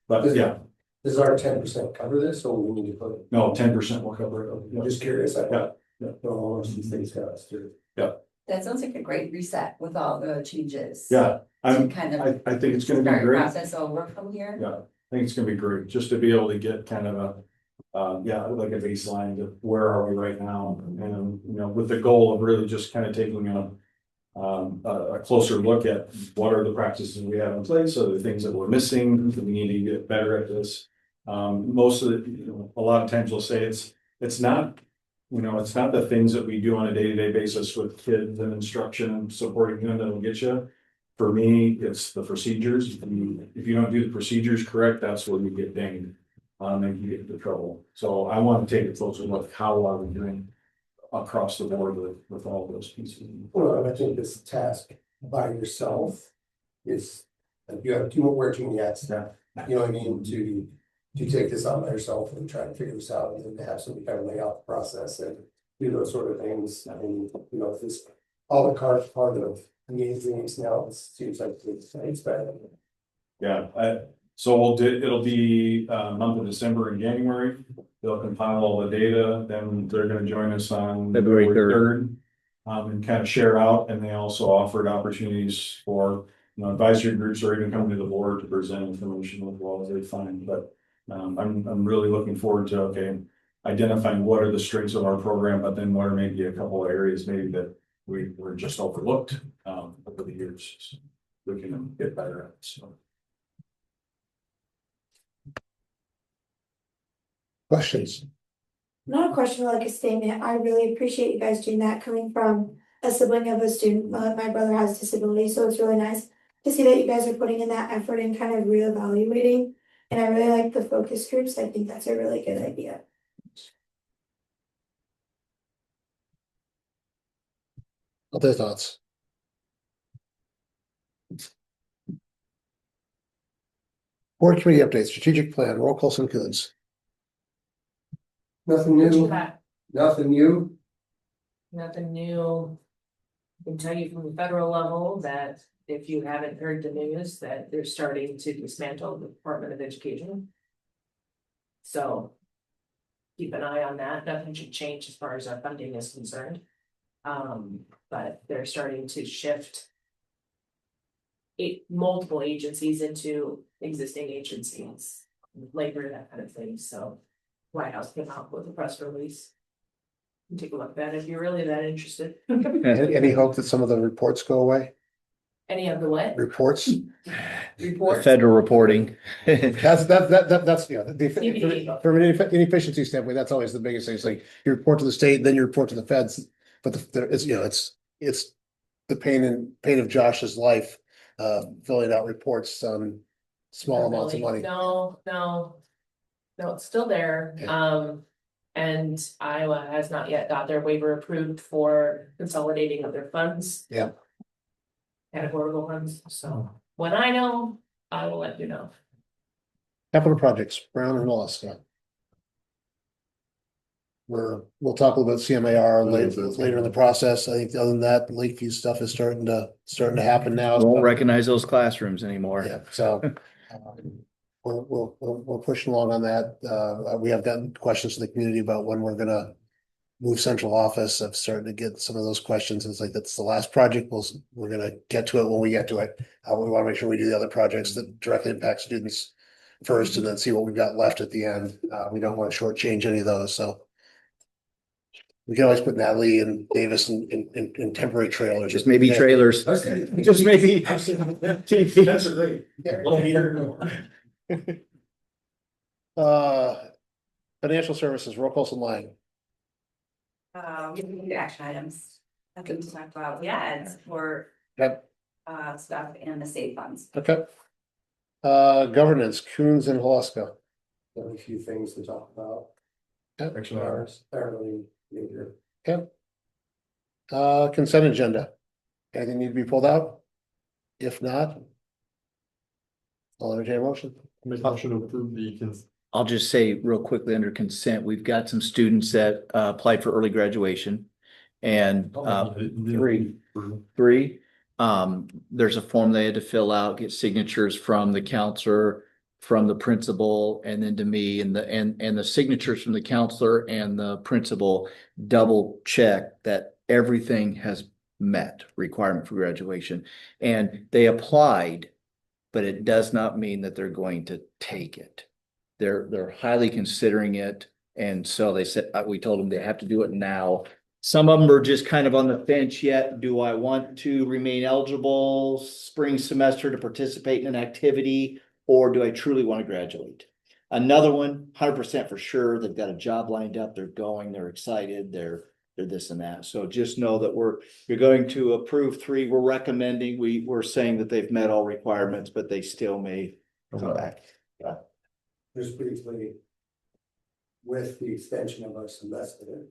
Speaker 10: but yeah.
Speaker 9: Does our 10% cover this, or we need to put it?
Speaker 10: No, 10% will cover it.
Speaker 9: I'm just curious.
Speaker 10: Yeah.
Speaker 9: All of these things got us through.
Speaker 8: That sounds like a great reset with all the changes.
Speaker 10: Yeah,
Speaker 8: To kind of
Speaker 10: I think it's going to be
Speaker 8: start
Speaker 10: great.
Speaker 8: process over from here.
Speaker 10: Yeah, I think it's going to be great just to be able to get kind of yeah, like a baseline of where are we right now? And, with the goal of really just kind of taking a closer look at what are the practices we have in place, are the things that we're missing, that we need to get better at this. Most of the, a lot of times we'll say it's not, it's not the things that we do on a day-to-day basis with kids and instruction and supporting them that'll get you. For me, it's the procedures. If you don't do the procedures correct, that's where you get dinged. And you get into trouble. So I want to take a closer look, how are we doing across the board with all those pieces?
Speaker 9: Well, I think this task by yourself is, you have wear too many hats now. You know what I mean, to take this on by yourself and try to figure this out, and then to have somebody kind of lay out the process and do those sort of things. I mean, if this, all the cards part of engaging now, it seems like it's better.
Speaker 10: Yeah, so it'll be month of December and January. They'll compile all the data, then they're gonna join us on
Speaker 4: February
Speaker 10: February
Speaker 4: 3rd.
Speaker 10: 3rd. And kind of share out, and they also offered opportunities for, advisory groups or even coming to the board to present information as well as they find, but. I'm really looking forward to, identifying what are the strengths of our program, but then what are maybe a couple of areas maybe that we were just overlooked, over the years. So we can get better at it, so.
Speaker 1: Questions?
Speaker 3: Not a question, but like a statement. I really appreciate you guys doing that, coming from a sibling of a student. My brother has disability, so it's really nice to see that you guys are putting in that effort and kind of reevaluating. And I really like the focus groups. I think that's a really good idea.
Speaker 1: Other thoughts? Board committee updates, strategic plan, roll call, some goods.
Speaker 9: Nothing new, nothing new.
Speaker 11: Nothing new. I can tell you from the federal level that if you haven't heard the news, that they're starting to dismantle the Department of Education. So. Keep an eye on that. Nothing should change as far as our funding is concerned. But they're starting to shift. Multiple agencies into existing agencies, labor, that kind of thing, so. White House came out with a press release. You take a look at that if you're really that interested.
Speaker 1: Any hope that some of the reports go away?
Speaker 11: Any of the what?
Speaker 1: Reports?
Speaker 11: Reports?
Speaker 4: Federal reporting.
Speaker 1: That's,
Speaker 11: CBD.
Speaker 1: from an inefficiency standpoint, that's always the biggest thing. It's like you report to the state, then you report to the feds. But it's the pain of Josh's life, filling out reports on small amounts of money.
Speaker 11: No, it's still there.
Speaker 1: Yeah.
Speaker 11: And Iowa has not yet got their waiver approved for consolidating of their funds.
Speaker 1: Yeah.
Speaker 11: Categorical funds, so when I know, I will let you know.
Speaker 1: Capital projects, Brown and Alaska. We'll talk a little bit CMAR later in the process. I think other than that, the Lakeview stuff is starting to happen now.
Speaker 4: Won't recognize those classrooms anymore.
Speaker 1: Yeah, so we're pushing along on that. We have gotten questions from the community about when we're gonna move central office. I've started to get some of those questions. It's like, that's the last project. We're gonna get to it when we get to it. We want to make sure we do the other projects that directly impact students first, and then see what we've got left at the end. We don't want to shortchange any of those, so. We can always put Natalie and Davis in temporary trailers.
Speaker 4: Just maybe trailers. Just maybe.
Speaker 1: Financial services, roll call, some line.
Speaker 8: We need action items. Nothing to talk about. Yeah, it's for
Speaker 1: Yep.
Speaker 8: stuff and the state funds.
Speaker 1: Okay. Governance, Coons and Halaska.
Speaker 9: There are a few things to talk about.
Speaker 1: Yep.
Speaker 9: Action hours, fairly major.
Speaker 1: Consent agenda. Anything need to be pulled out? If not. I'll entertain a motion.
Speaker 5: Make motion to approve the
Speaker 4: I'll just say real quickly under consent, we've got some students that applied for early graduation. And three, there's a form they had to fill out, get signatures from the counselor, from the principal, and then to me, and the signatures from the counselor and the principal double check that everything has met requirement for graduation. And they applied, but it does not mean that they're going to take it. They're highly considering it. And so they said, we told them they have to do it now. Some of them are just kind of on the fence yet. Do I want to remain eligible spring semester to participate in an activity? Or do I truly want to graduate? Another one, 100% for sure. They've got a job lined up. They're going, they're excited, they're this and that. So just know that you're going to approve 3. We're recommending, we're saying that they've met all requirements, but they still may come back.
Speaker 9: Just briefly. With the extension of our semester.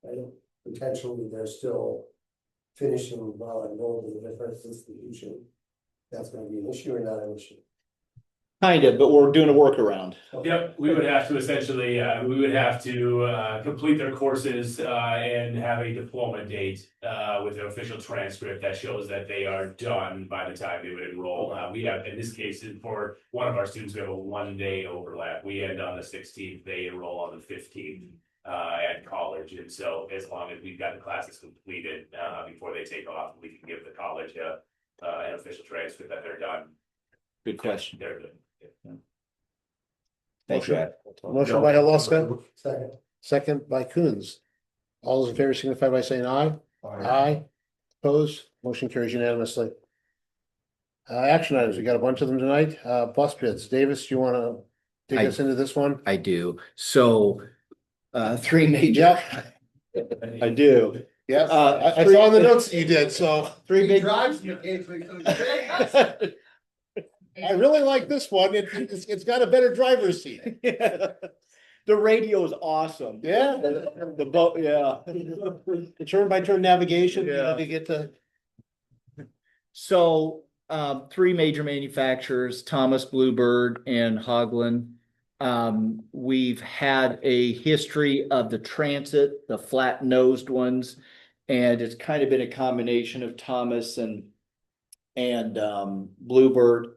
Speaker 9: I don't, potentially they're still finishing while enrolled in a different institution. That's gonna be an issue or not an issue?
Speaker 4: Kind of, but we're doing a workaround.
Speaker 6: Yep, we would have to essentially, we would have to, complete their courses, and have a diploma date, with an official transcript that shows that they are done by the time they would enroll. We have, in this case, for one of our students, we have a 1-day overlap. We end on the 16th, they enroll on the 15th, at college. And so as long as we've got the classes completed, before they take off, we can give the college, an official transcript that they're done.
Speaker 4: Good question.
Speaker 6: They're good.
Speaker 4: Thank you.
Speaker 1: Motion by Alaska,
Speaker 9: Second.
Speaker 1: second by Coons. All those in favor signify by saying aye. Aye. Opposed, motion carries unanimously. Action items, we got a bunch of them tonight. Bus bids. Davis, you wanna take us into this one?
Speaker 4: I do. So, 3 major. I do.
Speaker 1: Yes,
Speaker 4: Uh,
Speaker 1: I saw in the notes that you did, so.
Speaker 4: 3 big.
Speaker 1: I really like this one. It's got a better driver's seat.
Speaker 4: The radio is awesome.
Speaker 1: Yeah.
Speaker 4: The boat, yeah.
Speaker 1: The turn-by-turn navigation, you know, to get to.
Speaker 4: So, 3 major manufacturers, Thomas, Bluebird, and Haugland. We've had a history of the transit, the flat-nosed ones, and it's kind of been a combination of Thomas and Bluebird.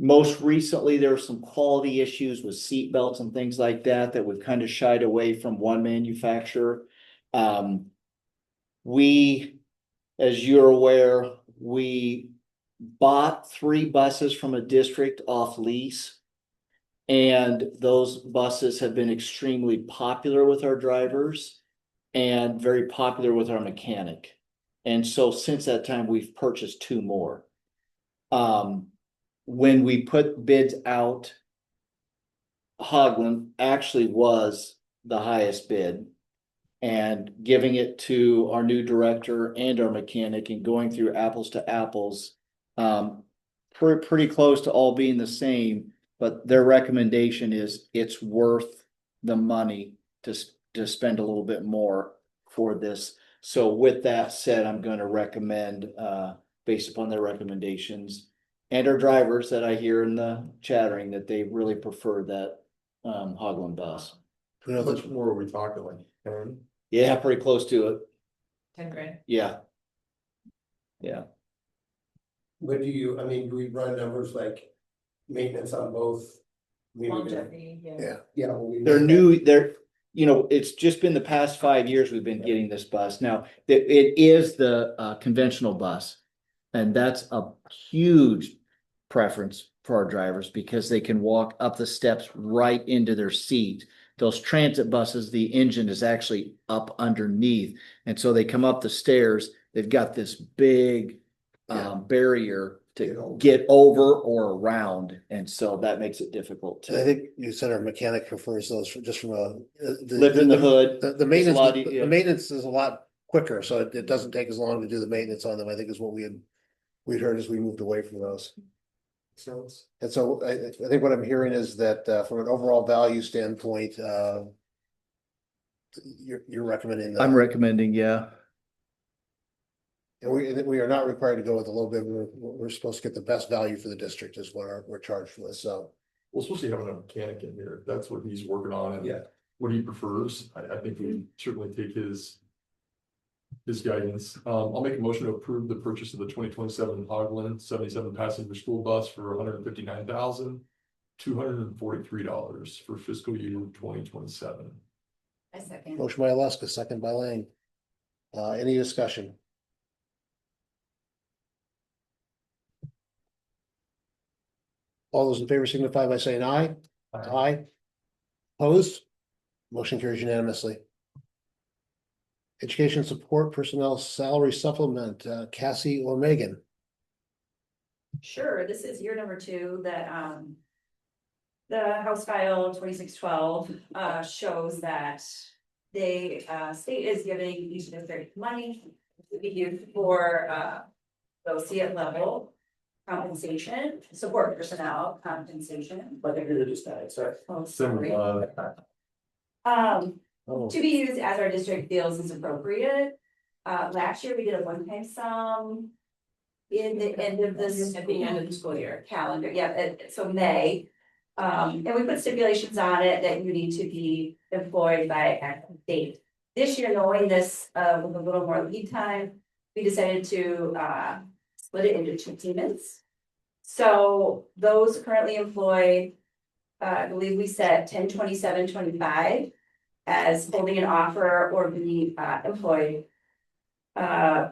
Speaker 4: Most recently, there were some quality issues with seat belts and things like that we've kind of shied away from one manufacturer. We, as you're aware, we bought 3 buses from a district off lease. And those buses have been extremely popular with our drivers and very popular with our mechanic. And so since that time, we've purchased 2 more. When we put bids out, Haugland actually was the highest bid. And giving it to our new director and our mechanic and going through apples to apples, pretty close to all being the same, but their recommendation is it's worth the money to spend a little bit more for this. So with that said, I'm going to recommend, based upon their recommendations and our drivers that I hear in the chattering, that they really prefer that Haugland bus.
Speaker 5: How much more are we talking, like 10?
Speaker 4: Yeah, pretty close to it.
Speaker 11: 10 grand.
Speaker 4: Yeah. Yeah.
Speaker 9: What do you, I mean, do we run numbers like maintenance on both?
Speaker 11: Longevity, yeah.
Speaker 9: Yeah.
Speaker 4: They're new, it's just been the past 5 years we've been getting this bus. Now, it is the conventional bus. And that's a huge preference for our drivers because they can walk up the steps right into their seat. Those transit buses, the engine is actually up underneath. And so they come up the stairs, they've got this big barrier to get over or around. And so that makes it difficult
Speaker 1: I
Speaker 4: to
Speaker 1: think you said our mechanic prefers those just from a.
Speaker 4: lifting the hood.
Speaker 1: The maintenance,
Speaker 4: It's a lot
Speaker 1: the maintenance is a lot quicker, so it doesn't take as long to do the maintenance on them, I think is what we'd heard as we moved away from those. And so I think what I'm hearing is that from an overall value standpoint, you're recommending that.
Speaker 4: I'm recommending, yeah.
Speaker 1: And we are not required to go with the low bid. We're supposed to get the best value for the district is what we're charged for this, so.
Speaker 5: We're supposed to have a mechanic in here. That's what he's working on and
Speaker 9: Yeah.
Speaker 5: what he prefers. I think we certainly take his guidance. I'll make a motion to approve the purchase of the 2027 Haugland 77 passenger school bus for $159,243 for fiscal year 2027.
Speaker 2: I second.
Speaker 1: Motion by Alaska, second by Lang. Any discussion? All those in favor signify by saying aye. Aye. Opposed? Motion carries unanimously. Education support personnel salary supplement, Cassie or Megan?
Speaker 8: Sure, this is year number 2 that, the House File 2612, shows that they, state is giving each district money to be used for, associate level compensation, support personnel compensation.
Speaker 9: But they're just that, sorry.
Speaker 8: Oh, sorry.
Speaker 1: Oh,
Speaker 8: To be used as our district feels is appropriate. Last year we did a one-time sum. In the end of this.
Speaker 11: At the end of the school year.
Speaker 8: Calendar, yeah, so May. And we put stipulations on it that you need to be employed by X date. This year, knowing this, with a little more lead time, we decided to, split it into 2 payments. So those currently employed, I believe we said 10/27/25 as holding an offer or being employed.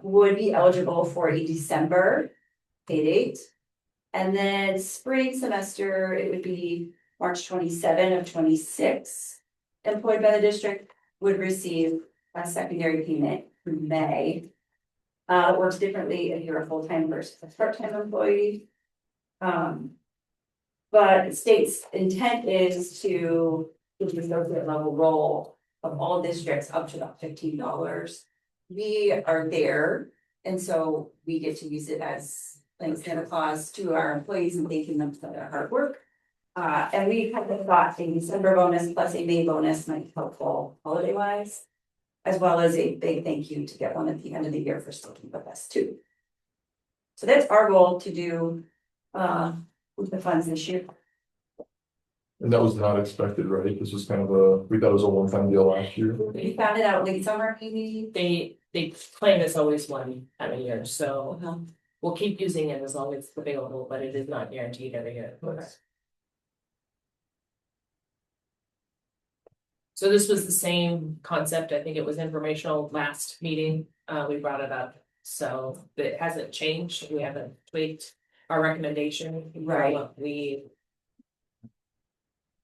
Speaker 8: Would be eligible for a December pay date. And then spring semester, it would be March 27 of 26. Employed by the district would receive a secondary payment in May. Works differently if you're a full-time versus a part-time employee. But the state's intent is to give the associate level role of all districts up to about $15. We are there, and so we get to use it as like Santa Claus to our employees and thanking them for their hard work. And we kind of thought a December bonus plus a May bonus might be helpful holiday wise. As well as a big thank you to get one at the end of the year for sticking with us too. So that's our goal to do with the funds this year.
Speaker 5: And that was not expected, right? This was kind of we thought it was a one-time deal last year.
Speaker 8: We found it out late summer, maybe.
Speaker 11: They claim it's always one time a year, so we'll keep using it as long as it's available, but it is not guaranteed every year. So this was the same concept, I think it was informational last meeting, we brought it up, so it hasn't changed, we haven't tweaked our recommendation.
Speaker 8: Right.
Speaker 11: What we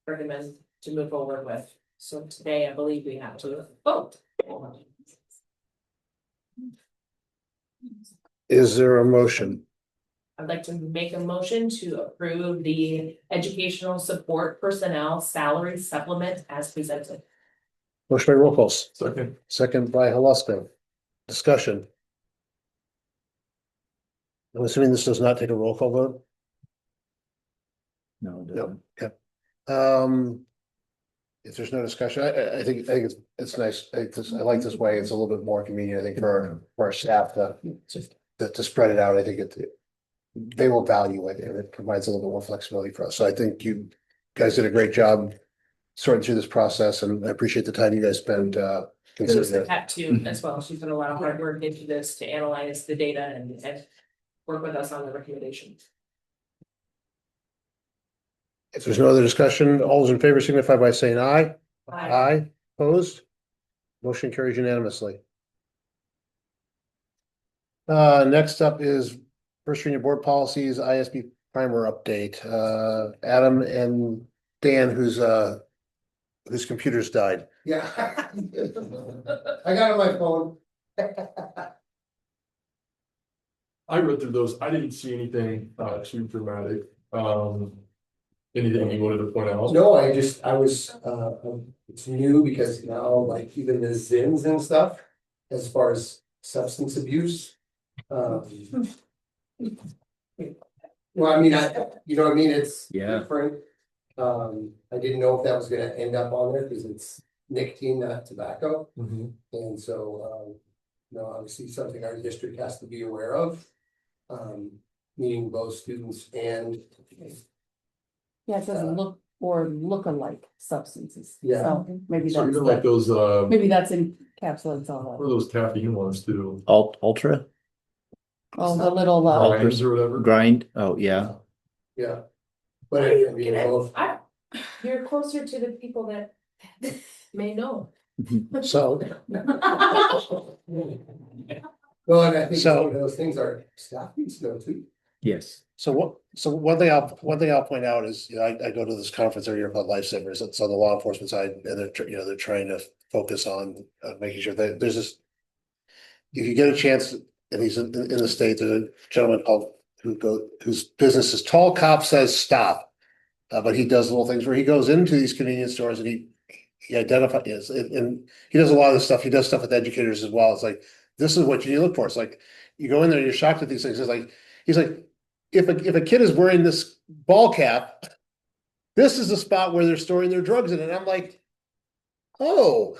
Speaker 11: recommend to move forward with, so today I believe we have to vote.
Speaker 1: is there a motion?
Speaker 11: I'd like to make a motion to approve the educational support personnel salary supplement as presented.
Speaker 1: Motion by roll calls,
Speaker 5: Second.
Speaker 1: second by Haluska. Discussion. I'm assuming this does not take a roll call vote?
Speaker 4: No, it
Speaker 1: No,
Speaker 4: doesn't.
Speaker 1: okay. If there's no discussion, I think it's nice, I like this way, it's a little bit more convenient, I think, for our staff to spread it out, I think they will value it, and it provides a little bit more flexibility for us, so I think you guys did a great job sorting through this process, and I appreciate the time you guys spent, considering it.
Speaker 11: Pat too, as well, she's put a lot of hard work into this to analyze the data and work with us on the recommendations.
Speaker 1: If there's no other discussion, all those in favor signify by saying aye. Aye, opposed? Motion carries unanimously. Next up is first reading of board policies, ISB primer update. Adam and Dan, whose computers died.
Speaker 9: Yeah. I got it on my phone.
Speaker 5: I read through those. I didn't see anything too dramatic. Anything you wanted to point out?
Speaker 9: No, I was, it's new because now like even the Zins and stuff, as far as substance abuse. Well, I mean, you know what I mean, it's different. I didn't know if that was gonna end up on there because it's nicotine, not tobacco. And so, obviously something our district has to be aware of. Meaning both students and.
Speaker 2: Yeah, it doesn't look or look-alike substances.
Speaker 9: Yeah.
Speaker 2: So maybe
Speaker 5: So
Speaker 2: that's,
Speaker 5: even like those,
Speaker 2: maybe that's encapsulates all
Speaker 5: what are those caffeine ones too?
Speaker 4: Ultra
Speaker 2: that. Oh, the little,
Speaker 5: Grinds or whatever.
Speaker 4: grind, oh, yeah.
Speaker 9: Yeah. But I mean, both.
Speaker 11: You're closer to the people that may know.
Speaker 1: So,
Speaker 9: Well, and I think some of those things are staff needs to know too.
Speaker 4: Yes.
Speaker 1: So one thing I'll point out is, you know, I go to this conference every year called Lifesavers. It's on the law enforcement side, and they're trying to focus on making sure that there's this. If you get a chance, and he's in the state, there's a gentleman whose business is Tall Cop Says Stop. But he does little things where he goes into these convenience stores and he identifies, and he does a lot of this stuff. He does stuff with educators as well. It's like, this is what you look for. It's like, you go in there, you're shocked at these things. He's like, if a kid is wearing this ball cap, this is the spot where they're storing their drugs in it. And I'm like, oh.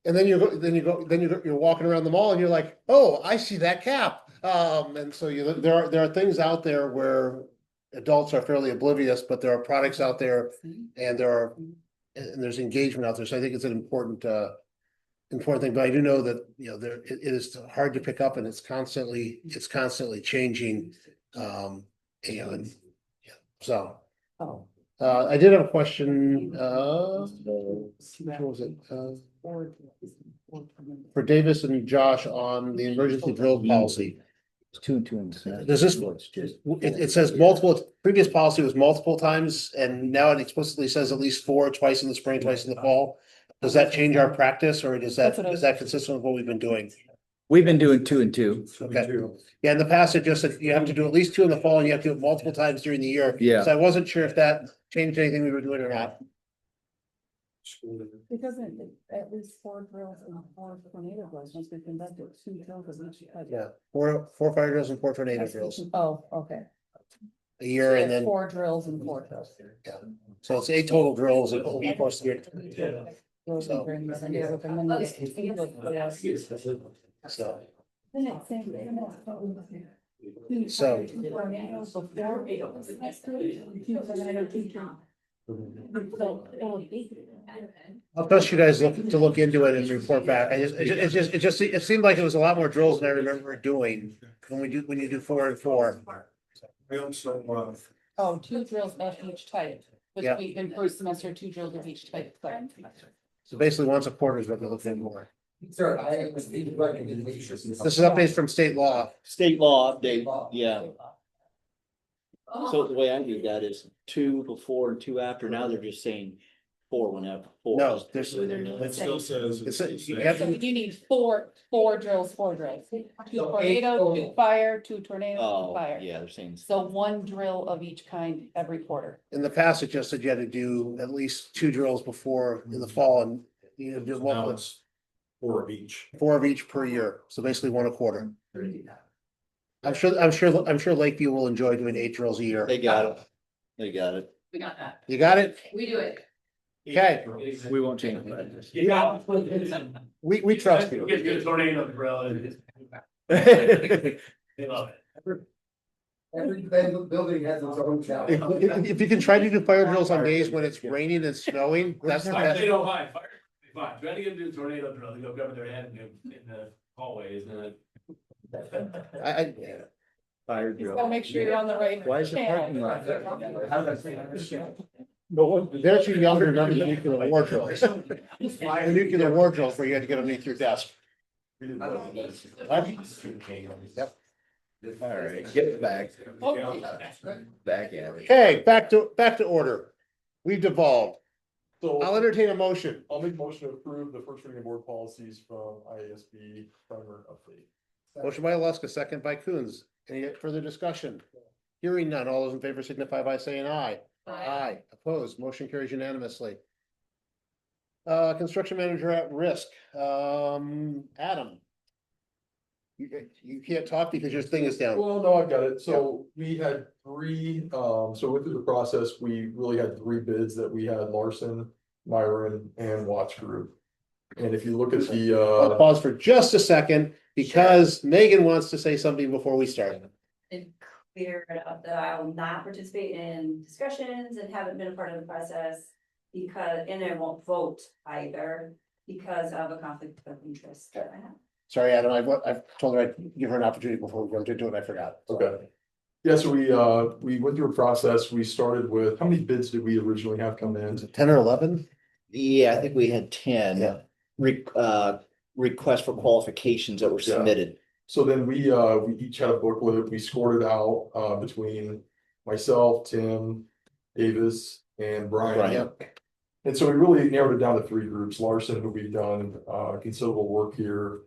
Speaker 1: And then you're walking around the mall and you're like, oh, I see that cap. And so there are things out there where adults are fairly oblivious, but there are products out there and there's engagement out there. So I think it's an important thing, but I do know that, you know, it is hard to pick up and it's constantly changing. And yeah, so. I did have a question, what was it? For Davis and Josh on the emergency drill policy.
Speaker 4: Two and two and seven.
Speaker 1: Does this, it says multiple, previous policy was multiple times, and now it explicitly says at least 4, twice in the spring, twice in the fall. Does that change our practice, or is that consistent with what we've been doing?
Speaker 4: We've been doing 2 and 2.
Speaker 1: Okay. Yeah, in the past, it just said you have to do at least 2 in the fall, and you have to do it multiple times during the year.
Speaker 4: Yeah.
Speaker 1: So I wasn't sure if that changed anything we were doing or not.
Speaker 2: Because at least 4 drills and 4 tornado drills must be conducted, 2 drills of each type.
Speaker 1: Yeah, 4 fire drills and 4 tornado drills
Speaker 2: Oh, okay.
Speaker 1: a year, and then
Speaker 2: 4 drills and 4 drills.
Speaker 1: yeah. So it's 8 total drills over the course of the year.
Speaker 2: Drills
Speaker 1: So-
Speaker 2: and drills and drills, and then it's-
Speaker 1: So. I'll trust you guys to look into it and report back. It seemed like it was a lot more drills than I remember doing when you do 4 and 4.
Speaker 10: We also,
Speaker 2: Oh, 2 drills of each type, which
Speaker 1: Yeah.
Speaker 2: we, in first semester, 2 drills of each type.
Speaker 1: So basically, once a quarter is what they're looking for.
Speaker 9: Sir, I was thinking
Speaker 1: This is updates from state law.
Speaker 4: State law update, yeah. So the way I do that is 2 before and 2 after. Now they're just saying 4 whenever. 4.
Speaker 1: No, there's.
Speaker 10: it still says.
Speaker 1: You have
Speaker 2: So
Speaker 1: to,
Speaker 2: you need 4 drills, 4 drills. 2 tornadoes, 2 fire, 2 tornadoes, 2
Speaker 4: Oh,
Speaker 2: fire.
Speaker 4: yeah, they're saying.
Speaker 2: So 1 drill of each kind every quarter.
Speaker 1: in the past, it just said you had to do at least 2 drills before in the fall, and you do
Speaker 10: Now it's 4 of each.
Speaker 1: 4 of each per year. So basically 1 a quarter. I'm sure Lakeview will enjoy doing 8 drills a year.
Speaker 4: They got it. They got it.
Speaker 3: We got that.
Speaker 1: You got it?
Speaker 3: We do it.
Speaker 1: Okay,
Speaker 4: We won't change that.
Speaker 6: Yeah.
Speaker 1: we trust you.
Speaker 6: Get a tornado drill. They love it.
Speaker 9: every building has its own challenge.
Speaker 1: If you can try to do fire drills on days when it's raining and snowing, that's the
Speaker 6: They
Speaker 1: best.
Speaker 6: don't mind fire. Fine, trying to get them to do a tornado drill, they go cover their head in the hallways and then.
Speaker 1: I,
Speaker 4: Fire
Speaker 2: Just gotta
Speaker 4: drill.
Speaker 2: make sure you're on the right.
Speaker 4: Why is the parking
Speaker 2: channel.
Speaker 4: lot?
Speaker 1: they're too young to remember the nuclear war drills. The nuclear war drills where you had to get underneath your desk. Yep.
Speaker 4: All right, get it back.
Speaker 2: Okay.
Speaker 4: Back at it.
Speaker 1: Okay, back to order. We've devolved. I'll
Speaker 5: So
Speaker 1: entertain a motion.
Speaker 5: I'll make a motion to approve the first reading of board policies from IASB primer update.
Speaker 1: Motion by Alaska, second by Coons. Any further discussion? Hearing none. All those in favor signify by saying aye. Aye. Opposed, motion carries unanimously. Construction manager at risk, Adam. You can't talk because your thing is down.
Speaker 5: Well, no, I've got it. So we had 3, so with the process, we really had 3 bids that we had: Larson, Myron, and Watts Group. And if you look at
Speaker 1: I'll
Speaker 5: the,
Speaker 1: pause for just a second because Megan wants to say something before we start.
Speaker 8: And clear it up that I will not participate in discussions and haven't been a part of the process. And I won't vote either because of a conflict of interest that I have.
Speaker 1: Sorry, Adam, I've told her I'd give her an opportunity before we went into it, and I forgot.
Speaker 5: okay. Yeah, so we went through a process. We started with, how many bids did we originally have come in?
Speaker 1: 10 or 11?
Speaker 4: Yeah, I think we had 10.
Speaker 1: Yeah.
Speaker 4: Requests for qualifications that were
Speaker 5: Yeah.
Speaker 4: submitted.
Speaker 5: So then we each had a booklet, we scored it out, between myself, Tim, Davis, and Brian.
Speaker 4: Brian.
Speaker 5: And so we really narrowed it down to 3 groups. Larson, who we've done, considerable work here,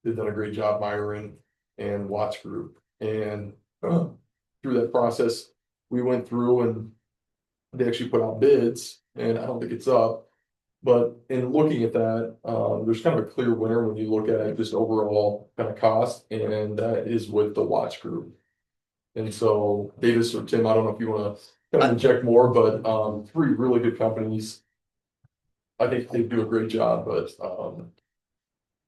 Speaker 5: they've done a great job, Myron, and Watts Group. And through that process, we went through and they actually put out bids, and I don't think it's up. But in looking at that, there's kind of a clear winner when you look at just overall kind of cost, and that is with the Watts Group. And so Davis or Tim, I don't know if you want to kind of inject more, but 3 really good companies. I think they do a great job, but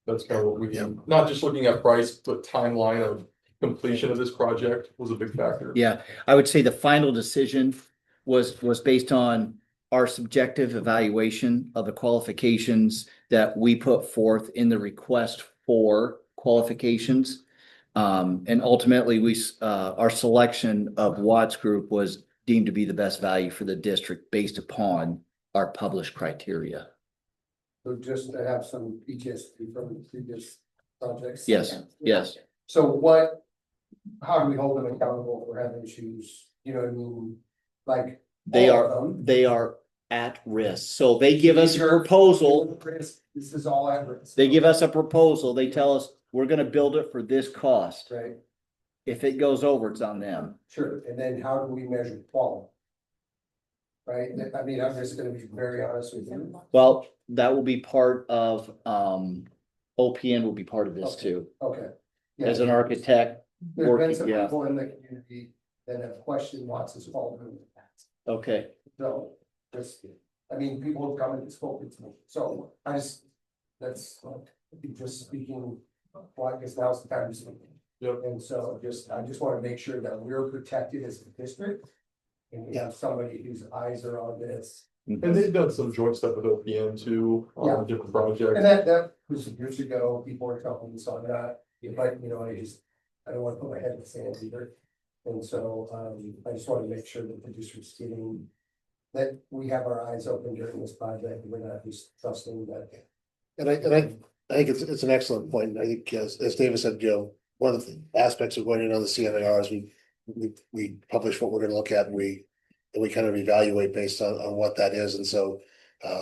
Speaker 5: that's kind of what we do. Not just looking at price, but timeline of completion of this project was a big factor.
Speaker 4: Yeah, I would say the final decision was based on our subjective evaluation of the qualifications that we put forth in the request for qualifications. And ultimately, our selection of Watts Group was deemed to be the best value for the district based upon our published criteria.
Speaker 9: So just to have some PTSD from previous projects.
Speaker 4: Yes, yes.
Speaker 9: So how do we hold them accountable for having issues? You know what I mean? Like.
Speaker 4: They
Speaker 9: all of them.
Speaker 4: they are at risk. So they give us a proposal.
Speaker 9: This is all at risk.
Speaker 4: They give us a proposal. They tell us, we're gonna build it for this cost.
Speaker 9: Right,
Speaker 4: If it goes over, it's on them.
Speaker 9: sure. And then how do we measure quality? Right, I mean, I'm just gonna be very honest with you.
Speaker 4: Well, that will be part of, OPN will be part of this too.
Speaker 9: Okay.
Speaker 4: As an architect,
Speaker 9: There's been
Speaker 4: working,
Speaker 9: some
Speaker 4: yeah.
Speaker 9: people in the community that have questioned Watts's quality in the past.
Speaker 4: Okay,
Speaker 9: So, just, I mean, people have come and spoken to me, so that's just speaking, well, I guess now's the time to speak.
Speaker 5: Yep.
Speaker 9: And so I just wanna make sure that we're protected as a district. And we have somebody whose eyes are on this.
Speaker 5: And they've done some joint stuff with OPM too,
Speaker 9: Yeah.
Speaker 5: on different projects.
Speaker 9: And that was years ago, people were telling me, so I'm not, but you know, I don't wanna put my head in the sand either. And so, I just wanna make sure that the district's getting, that we have our eyes open during this project, and we're not just trusting that.
Speaker 1: And I think it's an excellent point. I think as David said, one of the aspects of going in on the CMAR is we publish what we're gonna look at, and we kind of evaluate based on what that is. And so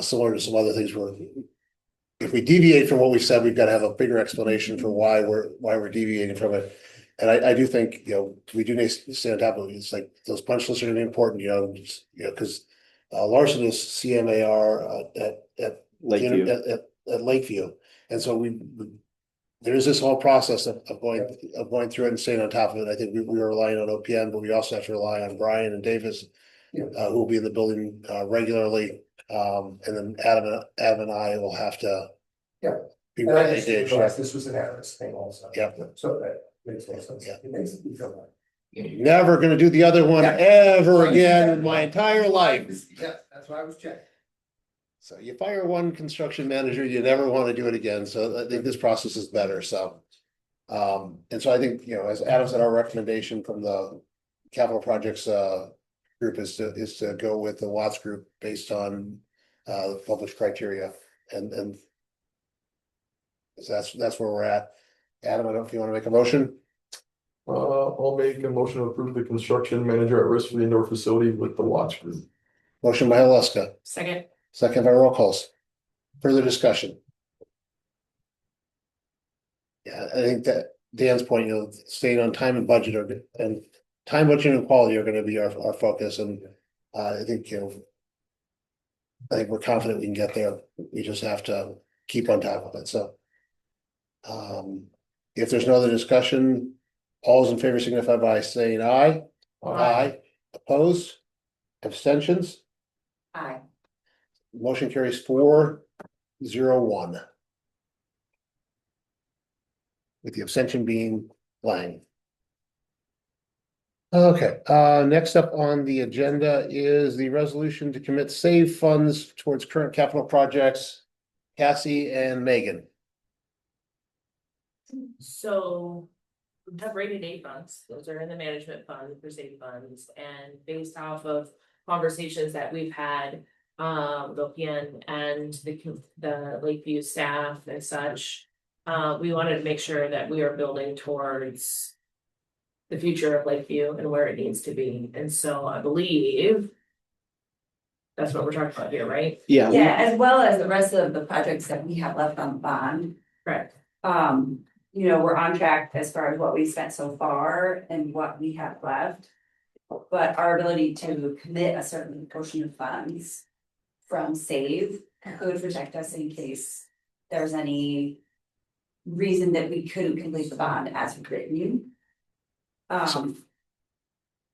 Speaker 1: similar to some other things where if we deviate from what we said, we've got to have a bigger explanation for why we're deviating from it. And I do think, we do need to stay on top of it. It's like those punch lists are gonna be important, because Larson is CMAR at
Speaker 4: Lakeview.
Speaker 1: at Lakeview. And so there is this whole process of going through it and staying on top of it. I think we are relying on OPM, but we also have to rely on Brian and Davis, who will be in the building regularly. And then Adam and I will have to.
Speaker 9: Yeah.
Speaker 1: Be
Speaker 9: And I
Speaker 1: ready
Speaker 9: just
Speaker 1: to
Speaker 9: realized this was an at-risk thing also.
Speaker 1: Yeah.
Speaker 9: So that makes more sense.
Speaker 1: Yeah.
Speaker 9: It makes me feel like.
Speaker 1: Never gonna do the other one
Speaker 9: Yeah.
Speaker 1: ever again in my entire life.
Speaker 9: Yeah, that's why I was checking.
Speaker 1: So you fire one construction manager, you never want to do it again. So I think this process is better. So. And so I think, as Adam said, our recommendation from the capital projects group is to go with the Watts Group based on the published criteria, and that's where we're at. Adam, I don't know if you want to make a motion.
Speaker 5: I'll make a motion to approve the construction manager at risk for the indoor facility with the Watts Group.
Speaker 1: Motion by Alaska,
Speaker 11: Second.
Speaker 1: second by roll calls. Further discussion. Yeah, I think that Dan's point, staying on time and budget and time, budget and quality are gonna be our focus, and I think, I think we're confident we can get there. We just have to keep on top of it, so. If there's no other discussion, all those in favor signify by saying aye. Aye. Opposed? Abstentions?
Speaker 8: Aye.
Speaker 1: Motion carries 4-0-1. With the abstention being Lang. Okay, next up on the agenda is the resolution to commit save funds towards current capital projects. Cassie and Megan.
Speaker 11: So we have rated A funds, those are in the management fund for safe funds, and based off of conversations that we've had. Lopian and the Lakeview staff and such. we wanted to make sure that we are building towards the future of Lakeview and where it needs to be, and so I believe that's what we're talking about here, right?
Speaker 4: Yeah.
Speaker 8: Yeah, as well as the rest of the projects that we have left on the bond.
Speaker 11: Correct.
Speaker 8: You know, we're on track as far as what we spent so far and what we have left. But our ability to commit a certain portion of funds from save could protect us in case there's any reason that we couldn't complete the bond as written. And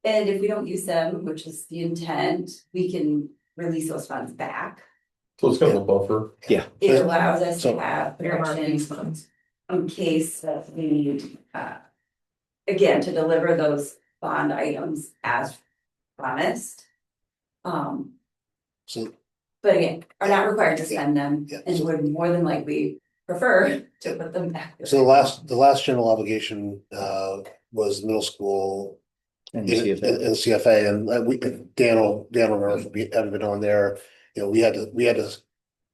Speaker 8: if we don't use them, which is the intent, we can release those funds back.
Speaker 5: So it's kind of a buffer.
Speaker 4: Yeah.
Speaker 8: It allows us
Speaker 1: So-
Speaker 8: to have
Speaker 11: Earmark these
Speaker 8: protection
Speaker 11: funds.
Speaker 8: in case that we need, again, to deliver those bond items as promised.
Speaker 1: So,
Speaker 8: But again, are not required to spend them
Speaker 1: Yeah.
Speaker 8: and would more than likely prefer to put them back.
Speaker 1: so the last general obligation, was middle school.
Speaker 4: And
Speaker 1: In
Speaker 4: CFA.
Speaker 1: CFA, and Dan will remember, we haven't been on there, you know, we had to,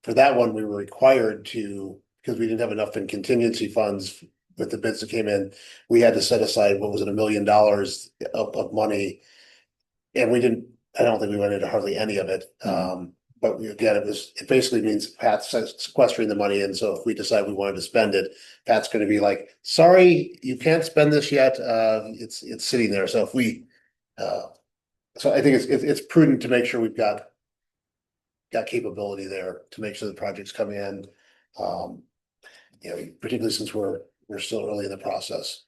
Speaker 1: for that one, we were required to, because we didn't have enough in contingency funds with the bids that came in, we had to set aside, what was it, $1 million of money. And we didn't, I don't think we went into hardly any of it, but again, it basically means Pat's sequestering the money, and so if we decide we wanted to spend it, Pat's gonna be like, sorry, you can't spend this yet, it's sitting there, so if we. So I think it's prudent to make sure we've got capability there to make sure the projects come in. You know, particularly since we're still early in the process.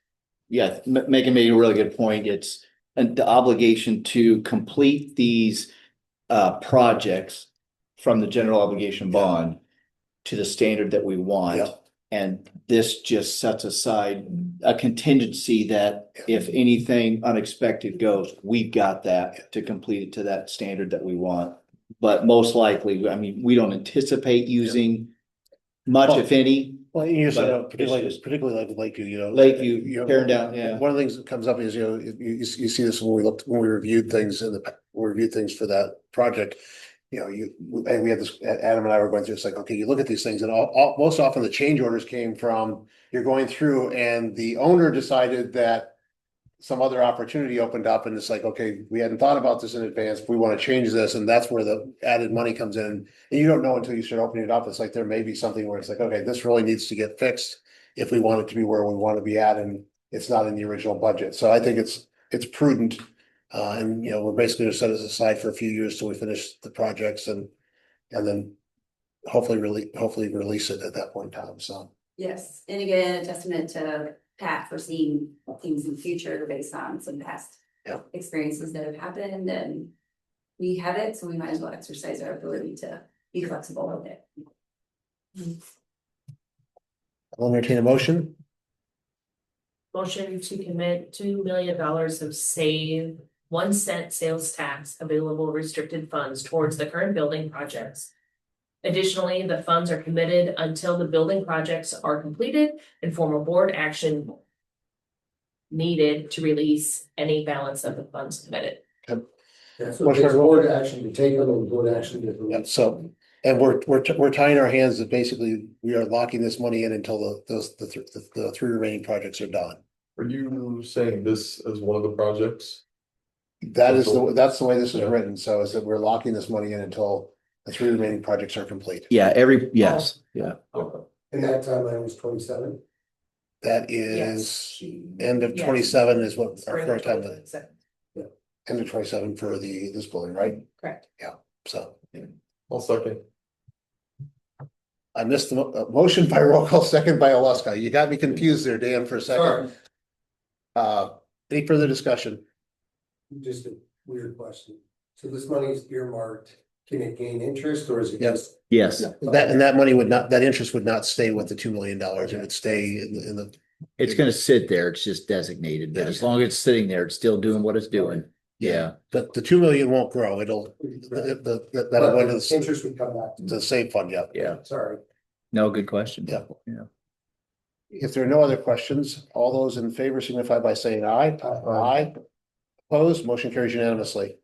Speaker 4: Yeah, Megan made a really good point. It's the obligation to complete these projects from the general obligation bond to the standard that we want.
Speaker 1: Yeah.
Speaker 4: And this just sets aside a contingency that if anything unexpected goes, we've got that to complete it to that standard that we want. But most likely, I mean, we don't anticipate using much, if any.
Speaker 1: Well, you
Speaker 4: But
Speaker 1: know,
Speaker 4: it's
Speaker 1: particularly like Lakeview, you know.
Speaker 4: Lakeview,
Speaker 1: you know,
Speaker 4: tearing down, yeah.
Speaker 1: One of the things that comes up is, you know, you see this when we reviewed things for that project. You know, and we had this, Adam and I were going through, it's like, okay, you look at these things and most often the change orders came from, you're going through and the owner decided that some other opportunity opened up and it's like, okay, we hadn't thought about this in advance, we want to change this, and that's where the added money comes in. And you don't know until you start opening it up. It's like there may be something where it's like, okay, this really needs to get fixed if we want it to be where we want to be at, and it's not in the original budget. So I think it's prudent. And you know, we're basically gonna set this aside for a few years till we finish the projects and then hopefully release it at that point in time. So.
Speaker 8: Yes, and again, a testament to Pat for seeing things in the future based on some past experiences that have happened, and we have it, so we might as well exercise our ability to be flexible with it.
Speaker 1: I'll entertain a motion.
Speaker 11: Motion to commit $2 million of save 1 cent sales tax available restricted funds towards the current building projects. Additionally, the funds are committed until the building projects are completed and formal board action needed to release any balance of the funds committed.
Speaker 9: Yeah, so there's board action to take them and board action to.
Speaker 1: Yeah, so, and we're tying our hands that basically we are locking this money in until the 3 remaining projects are done.
Speaker 5: Are you saying this as one of the projects?
Speaker 1: That's the way this is written. So is that we're locking this money in until the 3 remaining projects are complete.
Speaker 4: Yeah, yes, yeah.
Speaker 9: And that timeline was 27.
Speaker 1: That is
Speaker 11: Yes.
Speaker 1: end of
Speaker 11: Yes.
Speaker 1: 27 is what our
Speaker 11: Spring
Speaker 1: current
Speaker 11: of
Speaker 1: timeline.
Speaker 11: 2027.
Speaker 1: End of 27 for this building, right?
Speaker 11: Correct.
Speaker 1: So
Speaker 5: I'll second.
Speaker 1: I missed the motion by roll call, second by Alaska. You got me confused there, Dan, for a second. Any further discussion?
Speaker 9: Just a weird question. So this money is earmarked, can it gain interest or is it
Speaker 1: Yes.
Speaker 9: just?
Speaker 4: Yes,
Speaker 1: That money that interest would not stay with the $2 million. It would stay in the.
Speaker 4: it's gonna sit there. It's just designated, but as long as it's sitting there, it's still doing what it's doing. Yeah.
Speaker 1: But the 2 million won't grow. It'll, that'll go into the
Speaker 9: Interest would come back.
Speaker 1: save fund, yeah.
Speaker 4: Yeah.
Speaker 9: Sorry.
Speaker 4: No, good question.
Speaker 1: Yeah.
Speaker 4: Yeah.
Speaker 1: If there are no other questions, all those in favor signify by saying aye. Aye. Opposed, motion carries unanimously.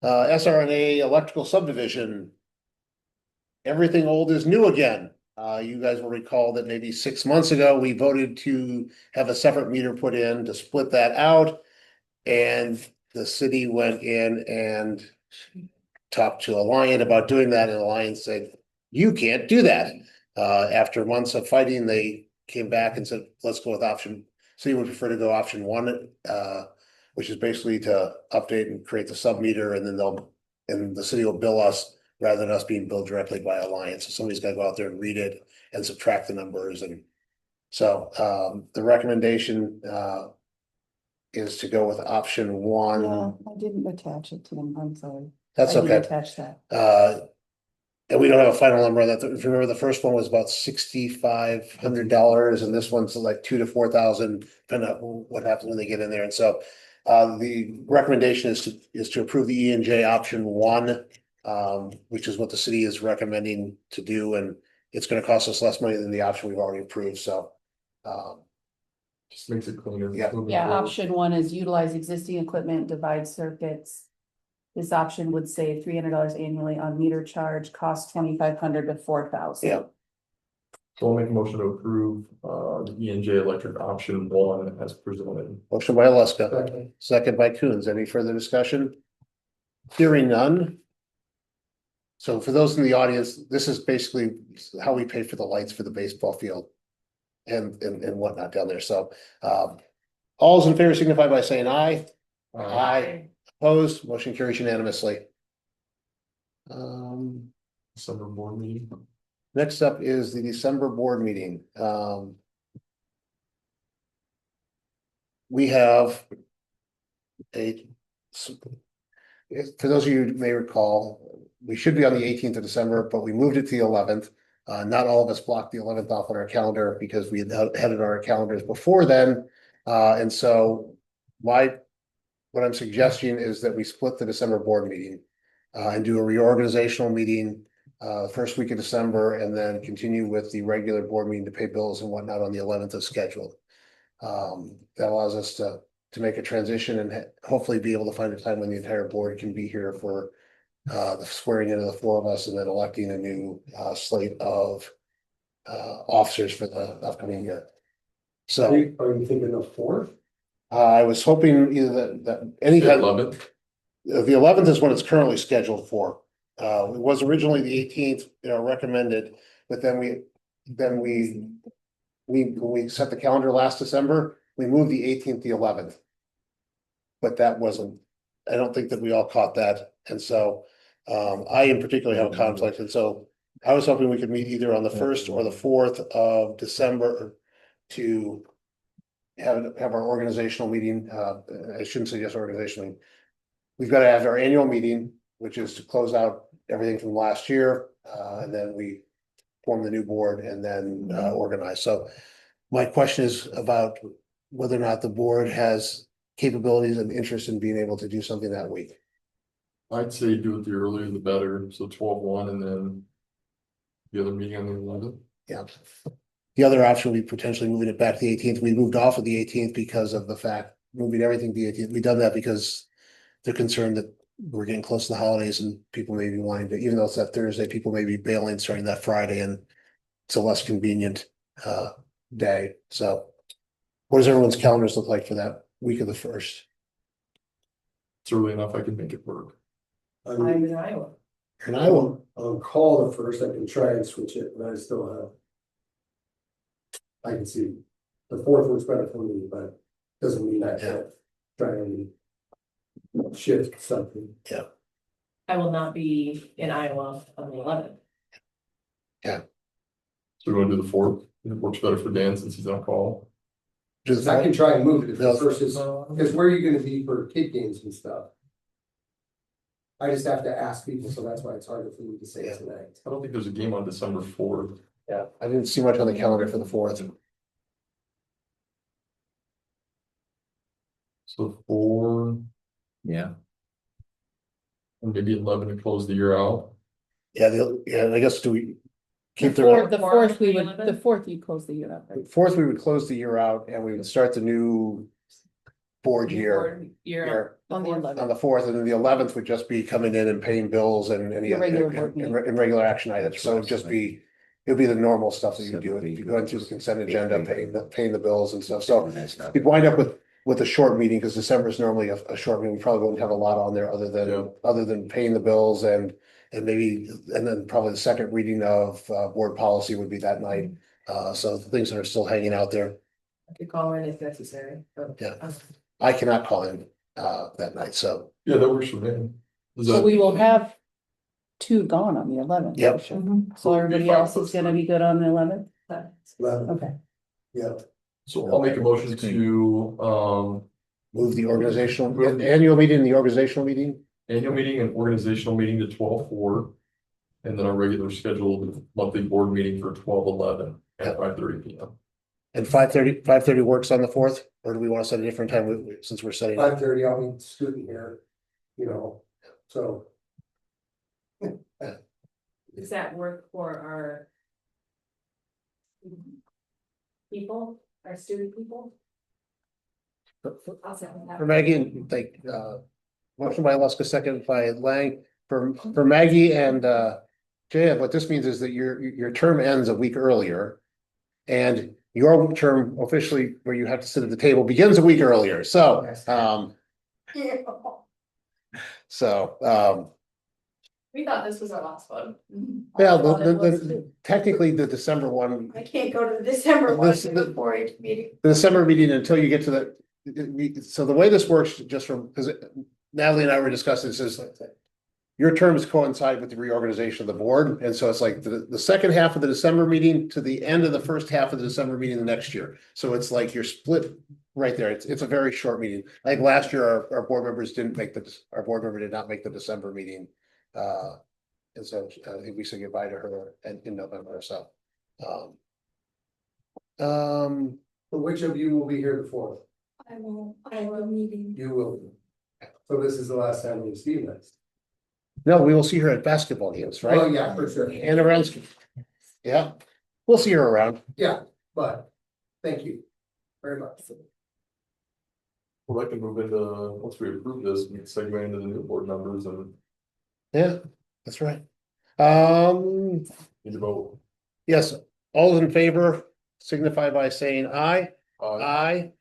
Speaker 1: SRNA electrical subdivision. Everything old is new again. You guys will recall that maybe 6 months ago, we voted to have a separate meter put in to split that out. And the city went in and talked to Alliant about doing that, and Alliant said, you can't do that. After months of fighting, they came back and said, let's go with option, city would prefer to go option one, which is basically to update and create the sub meter, and then and the city will bill us rather than us being billed directly by Alliance. So somebody's gotta go out there and read it and subtract the numbers, and so, the recommendation, is to go with option one.
Speaker 2: No, I didn't attach it to them, I'm sorry.
Speaker 1: That's
Speaker 2: I didn't
Speaker 1: okay.
Speaker 2: attach that.
Speaker 1: And we don't have a final number on that. If you remember, the first one was about $6,500, and this one's like 2,000 to 4,000, depending on what happens when they get in there. And so, the recommendation is to approve the E&J option one, which is what the city is recommending to do, and it's gonna cost us less money than the option we've already approved, so.
Speaker 5: Just makes it cleaner.
Speaker 1: Yeah.
Speaker 5: moving
Speaker 2: Yeah,
Speaker 5: forward.
Speaker 2: option one is utilize existing equipment, divide circuits. This option would save $300 annually on meter charge, cost 2,500 to 4,000.
Speaker 1: Yeah.
Speaker 5: So I'll make a motion to approve, the E&J electric option one as presented.
Speaker 1: Motion by Alaska,
Speaker 9: Second.
Speaker 1: second by Coons. Any further discussion? Hearing none. So for those in the audience, this is basically how we pay for the lights for the baseball field and whatnot down there. So, all those in favor signify by saying aye. Aye. Opposed, motion carries unanimously.
Speaker 5: December board meeting.
Speaker 1: Next up is the December board meeting. We have for those of you who may recall, we should be on the 18th of December, but we moved it to the 11th. Not all of us blocked the 11th off on our calendar because we had had it on our calendars before then. And so what I'm suggesting is that we split the December board meeting and do a reorganizational meeting first week of December, and then continue with the regular board meeting to pay bills and whatnot on the 11th as scheduled. That allows us to make a transition and hopefully be able to find a time when the entire board can be here for the swearing in of the four of us, and then electing a new slate of officers for the upcoming year. So
Speaker 9: Are you thinking of fourth?
Speaker 1: I was hoping either that any kind of,
Speaker 5: 11th.
Speaker 1: the 11th is when it's currently scheduled for. It was originally the 18th, recommended, but then we when we set the calendar last December, we moved the 18th to the 11th. But that wasn't, I don't think that we all caught that, and so I in particular have a conflict, and so I was hoping we could meet either on the 1st or the 4th of December to have our organizational meeting. I shouldn't say just organizational. We've got to have our annual meeting, which is to close out everything from last year, and then we form the new board and then organize. So my question is about whether or not the board has capabilities and interest in being able to do something that week.
Speaker 5: I'd say do it the earlier the better, so 12/1 and then the other meeting on the 11th.
Speaker 1: Yeah. The other option, we potentially moving it back to the 18th. We moved off of the 18th because of the fact, moving everything to the 18th. We've done that because they're concerned that we're getting close to the holidays and people may be wanting to, even though it's that Thursday, people may be bailing starting that Friday, and it's a less convenient day. So what does everyone's calendars look like for that week of the 1st?
Speaker 5: It's early enough, I can make it work.
Speaker 11: I'm in Iowa.
Speaker 1: And I will,
Speaker 9: I'll call the first, I can try and switch it, but I still have. I can see, the fourth works better for me, but doesn't mean I can't try and shift something.
Speaker 11: I will not be in Iowa on the 11th.
Speaker 5: So we want to do the 4th. It works better for Dan since he's on call.
Speaker 1: just
Speaker 9: I can try and move it if the
Speaker 1: Yeah.
Speaker 9: first is, because where are you gonna be for kid games and stuff? I just have to ask people, so that's why it's harder for me to say
Speaker 1: Yeah.
Speaker 9: tonight.
Speaker 5: I don't think there's a game on December 4th.
Speaker 1: Yeah, I didn't see much on the calendar for the 4th.
Speaker 5: So 4
Speaker 4: Yeah.
Speaker 5: and maybe 11 to close the year out.
Speaker 1: Yeah, I guess do we keep the
Speaker 2: The fourth, we would, the fourth, you close the year up, right?
Speaker 1: 4th, we would close the year out and we would start the new board year
Speaker 11: You're
Speaker 2: On the
Speaker 1: on
Speaker 2: 11th.
Speaker 1: the 4th, and then the 11th would just be coming in and paying bills and any
Speaker 2: The regular board meeting.
Speaker 1: and regular action items. So it'd just be It'll be the normal stuff that you do, if you go through the consent agenda, paying the bills and stuff, so. You'd wind up with a short meeting, because December is normally a short meeting, we probably won't have a lot on there other than paying the bills and then probably the second reading of board policy would be that night. So the things that are still hanging out there,
Speaker 11: I could call in if necessary.
Speaker 1: Yeah. I cannot call in that night, so.
Speaker 5: Yeah, that works for me. Is
Speaker 2: So
Speaker 5: that-
Speaker 2: we will have two gone on the 11th.
Speaker 1: Yep.
Speaker 2: So everybody else is gonna be good on the 11th?
Speaker 9: 11,
Speaker 2: Okay.
Speaker 9: yeah.
Speaker 5: So I'll make a motion to,
Speaker 1: Move the annual meeting, the organizational meeting,
Speaker 5: annual meeting and organizational meeting to 12/4. And then our regular scheduled monthly board meeting for 12/11 at 5:30 P.M.
Speaker 1: and 5:30 works on the 4th, or do we want to set a different time since we're setting?
Speaker 9: 5:30, I'll be student here, so.
Speaker 11: Does that work for our people, our student people? I'll second that.
Speaker 1: For Maggie and motion by Leska, second by Lang, for Maggie and Jaya, what this means is that your term ends a week earlier. And your term officially, where you have to sit at the table, begins a week earlier, so
Speaker 7: We thought this was our last one.
Speaker 1: yeah,
Speaker 7: I thought it was
Speaker 1: the
Speaker 7: too.
Speaker 1: technically the December one,
Speaker 7: I can't go to the December one,
Speaker 1: This-
Speaker 7: to the 4-H meeting.
Speaker 1: the December meeting until you get to so the way this works, just from, because Natalie and I were discussing this, is your terms coincide with the reorganization of the board, and so it's like the second half of the December meeting to the end of the first half of the December meeting the next year. So it's like you're split right there. It's a very short meeting. Like last year, our board members our board member did not make the December meeting. And so I think we said goodbye to her in November, so.
Speaker 9: So which of you will be here the 4th?
Speaker 7: I have a meeting.
Speaker 9: You will. So this is the last time we'll see this.
Speaker 1: No, we will see her at basketball games, right?
Speaker 9: Oh, yeah, for sure.
Speaker 1: And around. Yeah, we'll see her around.
Speaker 9: Yeah, but thank you very much.
Speaker 5: We'd like to move into, once we approve this, we can segue into the new board members and
Speaker 1: Yeah, that's right.
Speaker 5: need to vote.
Speaker 1: Yes, all those in favor signify by saying aye. Aye.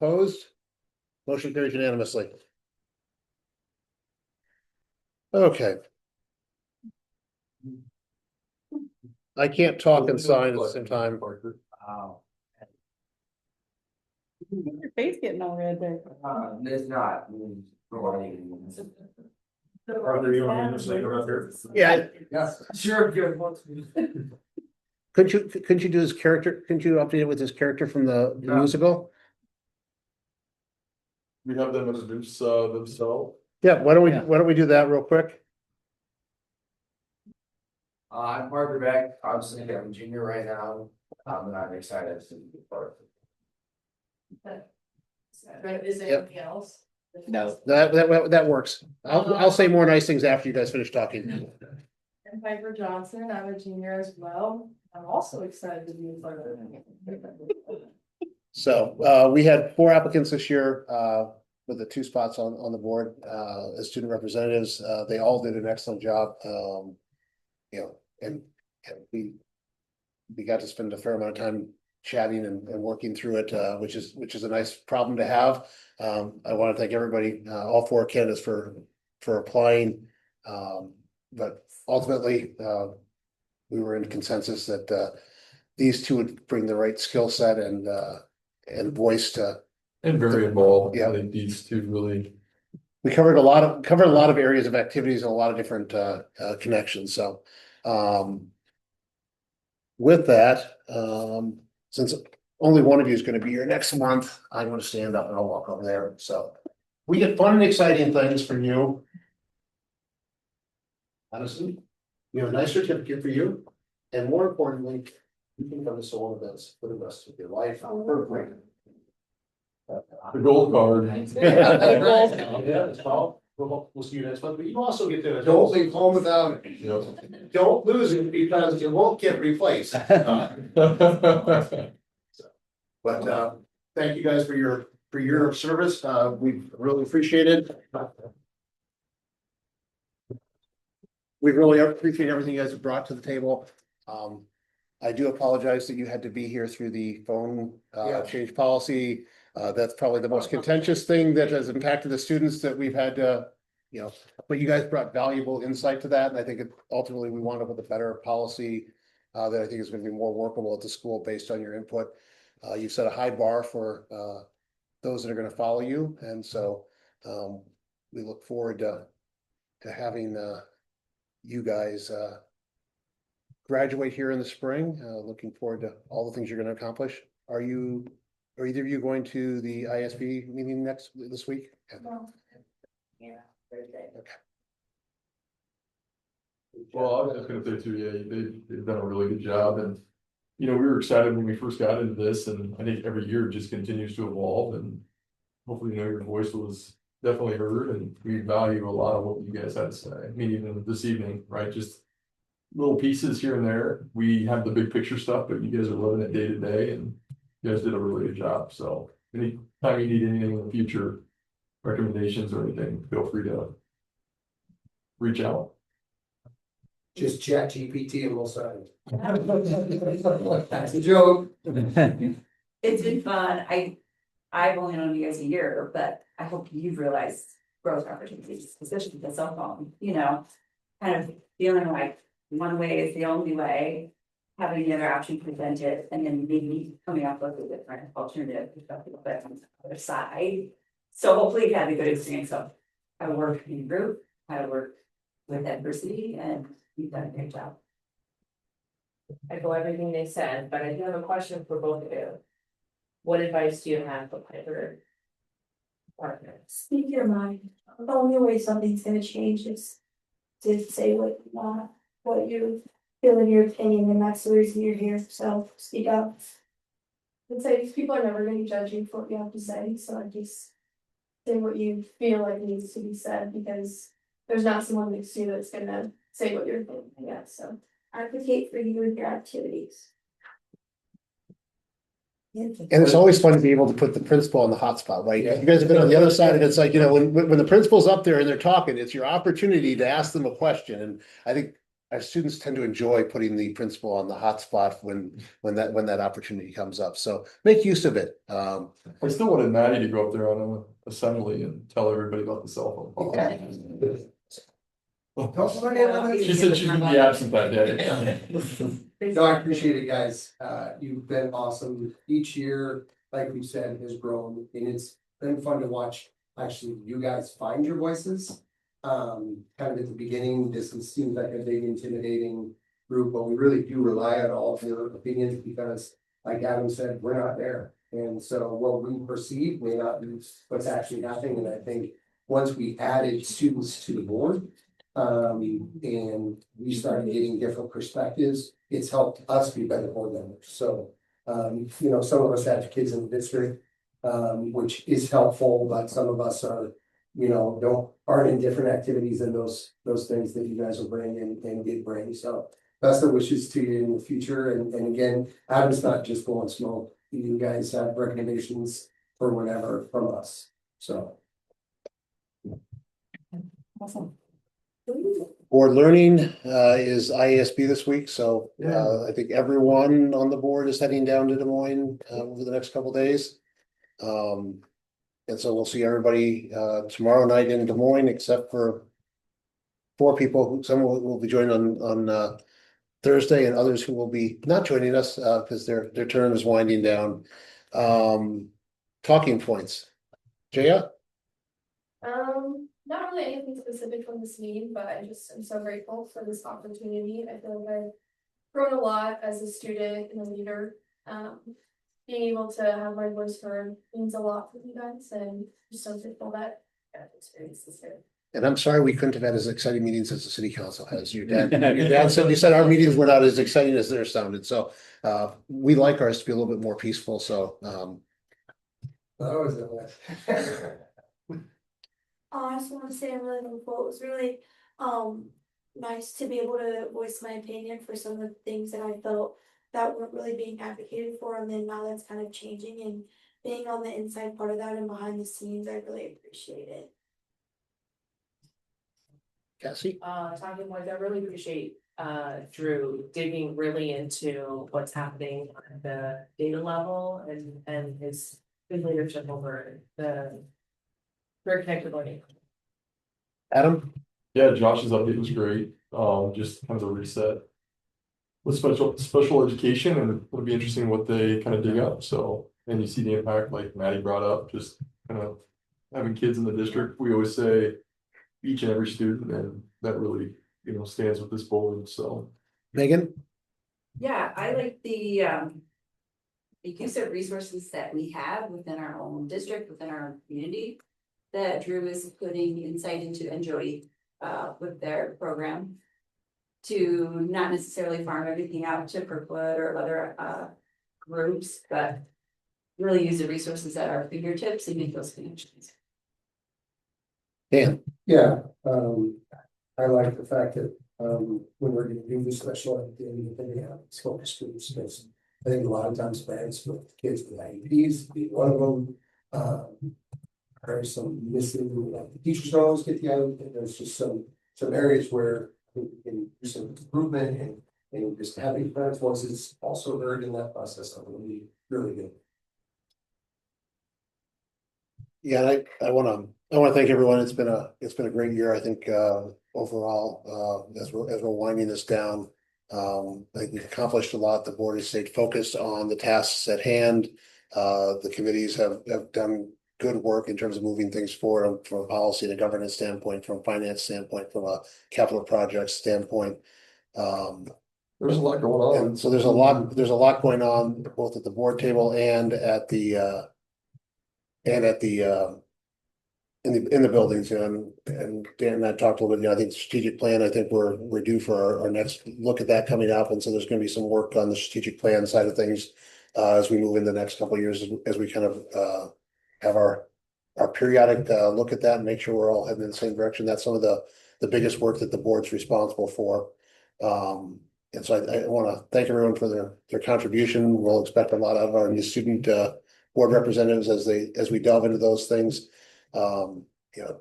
Speaker 1: Opposed? Motion carries unanimously. Okay. I can't talk and sign at the same time.
Speaker 2: Your face getting all red there.
Speaker 9: It's not.
Speaker 10: Arthur, you want me to say about here?
Speaker 1: Yeah,
Speaker 9: Yes, sure, good.
Speaker 1: couldn't you do his character? Couldn't you update it with his character from the musical?
Speaker 5: We have them introduce themselves.
Speaker 1: Yeah, why don't we do that real quick?
Speaker 12: I'm Parker Beck, obviously I'm a junior right now, and I'm excited to be part of it.
Speaker 7: Is there anything else?
Speaker 4: No.
Speaker 1: That works. I'll say more nice things after you guys finish talking.
Speaker 7: I'm Piper Johnson, I'm a junior as well. I'm also excited to be a part of it.
Speaker 1: So we had 4 applicants this year with the 2 spots on the board as student representatives. They all did an excellent job. And we got to spend a fair amount of time chatting and working through it, which is a nice problem to have. I want to thank everybody, all 4 candidates for applying. But ultimately, we were in consensus that these 2 would bring the right skill set and voice to.
Speaker 5: And very involved.
Speaker 1: Yeah.
Speaker 5: I think these two really.
Speaker 1: We covered a lot of areas of activities and a lot of different connections, so. With that, since only one of you is gonna be here next month, I'm gonna stand up and I'll walk over there, so. We get fun and exciting things for you. Honestly, we have a nice certificate for you, and more importantly, you can come to Solon events for the rest of your life. For free.
Speaker 5: The gold card.
Speaker 1: Yeah, it's all. We'll see you next month, but you also get to.
Speaker 9: Don't leave home without it.
Speaker 5: Yep.
Speaker 1: Don't lose it because it won't get replaced. But thank you guys for your service. We really appreciate it. We really appreciate everything you guys have brought to the table. I do apologize that you had to be here through the phone
Speaker 9: Yeah.
Speaker 1: change policy. That's probably the most contentious thing that has impacted the students that we've had, you know, but you guys brought valuable insight to that, and I think ultimately we wound up with a better policy that I think is gonna be more workable at the school based on your input. You've set a high bar for those that are gonna follow you, and so we look forward to having you guys graduate here in the spring. Looking forward to all the things you're gonna accomplish. Are either of you going to the ISB meeting this week?
Speaker 8: Yeah. Thursday.
Speaker 5: Well, I was just gonna say too, yeah, they've done a really good job, and, you know, we were excited when we first got into this, and I think every year it just continues to evolve, and hopefully, you know, your voice was definitely heard, and we value a lot of what you guys had to say. I mean, even this evening, right, just little pieces here and there. We have the big picture stuff, but you guys are living it day to day, and you guys did a really good job. So anytime you need anything in the future, recommendations or anything, feel free to reach out.
Speaker 9: Just chat GPT and we'll sign. That's a joke.
Speaker 8: It's been fun. I've only known you guys a year, but I hope you've realized growth opportunities, especially with the cell phone, you know, kind of feeling like one way is the only way, having the other option presented, and then maybe coming up with a different alternative perspective on the other side. So hopefully you had a good experience of how to work in group, how to work with adversity, and you've done a great job.
Speaker 11: I echo everything they said, but I do have a question for both of you. What advice do you have for other partners?
Speaker 3: Speak your mind. The only way something's gonna change is to say what you want, what you feel in your opinion, and that's the reason you're here, so speak up.
Speaker 7: I'd say people are never gonna judge you for what you have to say, so I just say what you feel like needs to be said, because there's not someone next to you that's gonna say what you're thinking, I guess, so.
Speaker 3: Advocate for you and your activities.
Speaker 1: And it's always fun to be able to put the principal on the hot spot, right? You guys have been on the other side, and it's like, you know, when the principal's up there and they're talking, it's your opportunity to ask them a question. And I think our students tend to enjoy putting the principal on the hot spot when that opportunity comes up. So make use of it.
Speaker 5: I still wanted Maddie to go up there on an assembly and tell everybody about the cell phone. She said she's gonna be absent that day.
Speaker 9: No, I appreciate it, guys. You've been awesome. Each year, like we said, has grown, and it's been fun to watch. Actually, you guys find your voices. Kind of at the beginning, this seems like a big intimidating group, but we really do rely on all of your opinions because, like Adam said, we're not there. And so what we perceive may not be what's actually happening. And I think once we added students to the board, and we started getting different perspectives, it's helped us be better board members. So, you know, some of us have kids in the district, which is helpful, but some of us are, you know, aren't in different activities and those things that you guys will bring and did bring. So best of wishes to you in the future. And again, Adam's not just blowing smoke. You guys have recommendations for whatever from us. So.
Speaker 8: Awesome.
Speaker 1: Board learning is IASB this week, so I think everyone on the board is heading down to Des Moines over the next couple days. And so we'll see everybody tomorrow night in Des Moines, except for 4 people. Some will be joining on Thursday, and others who will be not joining us because their term is winding down. Talking points, Jaya?
Speaker 7: Not really anything specific from this meeting, but I just am so grateful for this opportunity. I feel like I've grown a lot as a student and a leader. Being able to have my voice heard means a lot for you guys, and I'm just so grateful that I got to experience this here.
Speaker 1: And I'm sorry we couldn't have had as exciting meetings as the city council has. Your dad said, you said our meetings were not as exciting as theirs sounded, so we like ours to be a little bit more peaceful, so
Speaker 9: That was it.
Speaker 3: I just want to say I'm really thankful. It was really nice to be able to voice my opinion for some of the things that I felt that weren't really being advocated for, and then now that's kind of changing, and being on the inside part of that and behind the scenes, I really appreciate it.
Speaker 4: Cassie?
Speaker 11: Talking points, I really appreciate Drew digging really into what's happening at the data level and his good leadership over the very connected learning.
Speaker 1: Adam?
Speaker 5: Yeah, Josh's update was great, just kind of a reset. With special education, and it'll be interesting what they kind of dig up, so, and you see the impact like Maddie brought up, just kind of. Having kids in the district, we always say each and every student, and that really, stands with this board, so.
Speaker 1: Megan?
Speaker 8: Yeah, I like the use of resources that we have within our own district, within our community, that Drew is putting insight into and Jody, with their program. To not necessarily farm everything out to Kirkwood or other, groups, but really use the resources at our fingertips and make those connections.
Speaker 1: Dan?
Speaker 9: Yeah, I like the fact that, when we're gonna do the special ed, they have focus groups, because I think a lot of times parents with kids with IEPs, be one of them. There's some missing, like the teachers don't always get together, and there's just some areas where we can do some improvement and just having parents' voices also heard in that process, I think would be really good.
Speaker 1: Yeah, I wanna thank everyone. It's been a great year, I think, overall, as we're winding this down. I think we've accomplished a lot. The board has stayed focused on the tasks at hand. The committees have done good work in terms of moving things forward from a policy and a governance standpoint, from a finance standpoint, from a capital project standpoint.
Speaker 5: There's a lot going on.
Speaker 1: And so there's a lot going on both at the board table and at the in the buildings, and Dan and I talked a little bit, I think strategic plan, I think we're due for our next look at that coming up, and so there's gonna be some work on the strategic plan side of things. As we move in the next couple of years, as we kind of have our periodic look at that and make sure we're all heading in the same direction. That's some of the biggest work that the board's responsible for. And so I wanna thank everyone for their contribution. We'll expect a lot of our new student board representatives as we delve into those things. You know,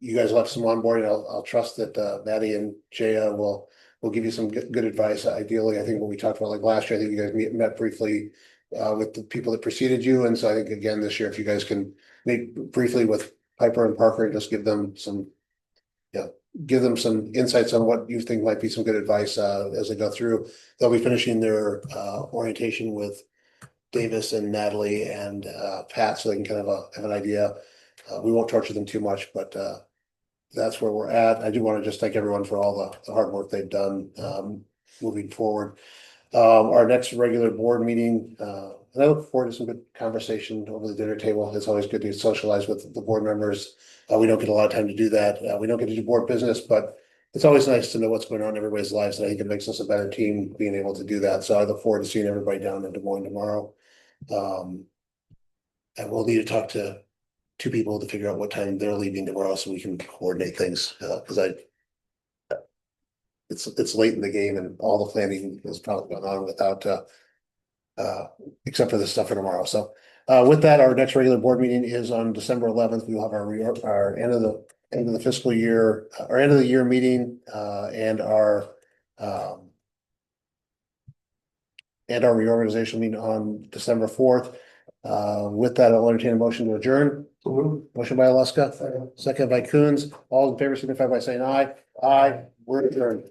Speaker 1: you guys left some onboarding. I'll trust that Maddie and Jaya will give you some good advice. Ideally, I think what we talked about like last year, I think you guys met briefly with the people that preceded you, and so I think again this year, if you guys can meet briefly with Piper and Parker and just give them some insights on what you think might be some good advice as they go through. They'll be finishing their orientation with Davis and Natalie and Pat, so they can kind of have an idea. We won't torture them too much, but that's where we're at. I do want to just thank everyone for all the hard work they've done moving forward. Our next regular board meeting, and I look forward to some good conversation over the dinner table. It's always good to socialize with the board members. We don't get a lot of time to do that. We don't get to do board business, but it's always nice to know what's going on in everybody's lives. And I think it makes us a better team being able to do that. So I look forward to seeing everybody down in Des Moines tomorrow. And we'll need to talk to two people to figure out what time they're leaving tomorrow so we can coordinate things, because it's late in the game and all the planning is probably going on without except for the stuff for tomorrow. So with that, our next regular board meeting is on December 11th. We will have our end of the fiscal year, our end of the year meeting, and our reorganization meeting on December 4th. With that, I'll entertain a motion to adjourn. Motion by Alaska, second by Coons. All in favor signify by saying aye. Aye, we're adjourned.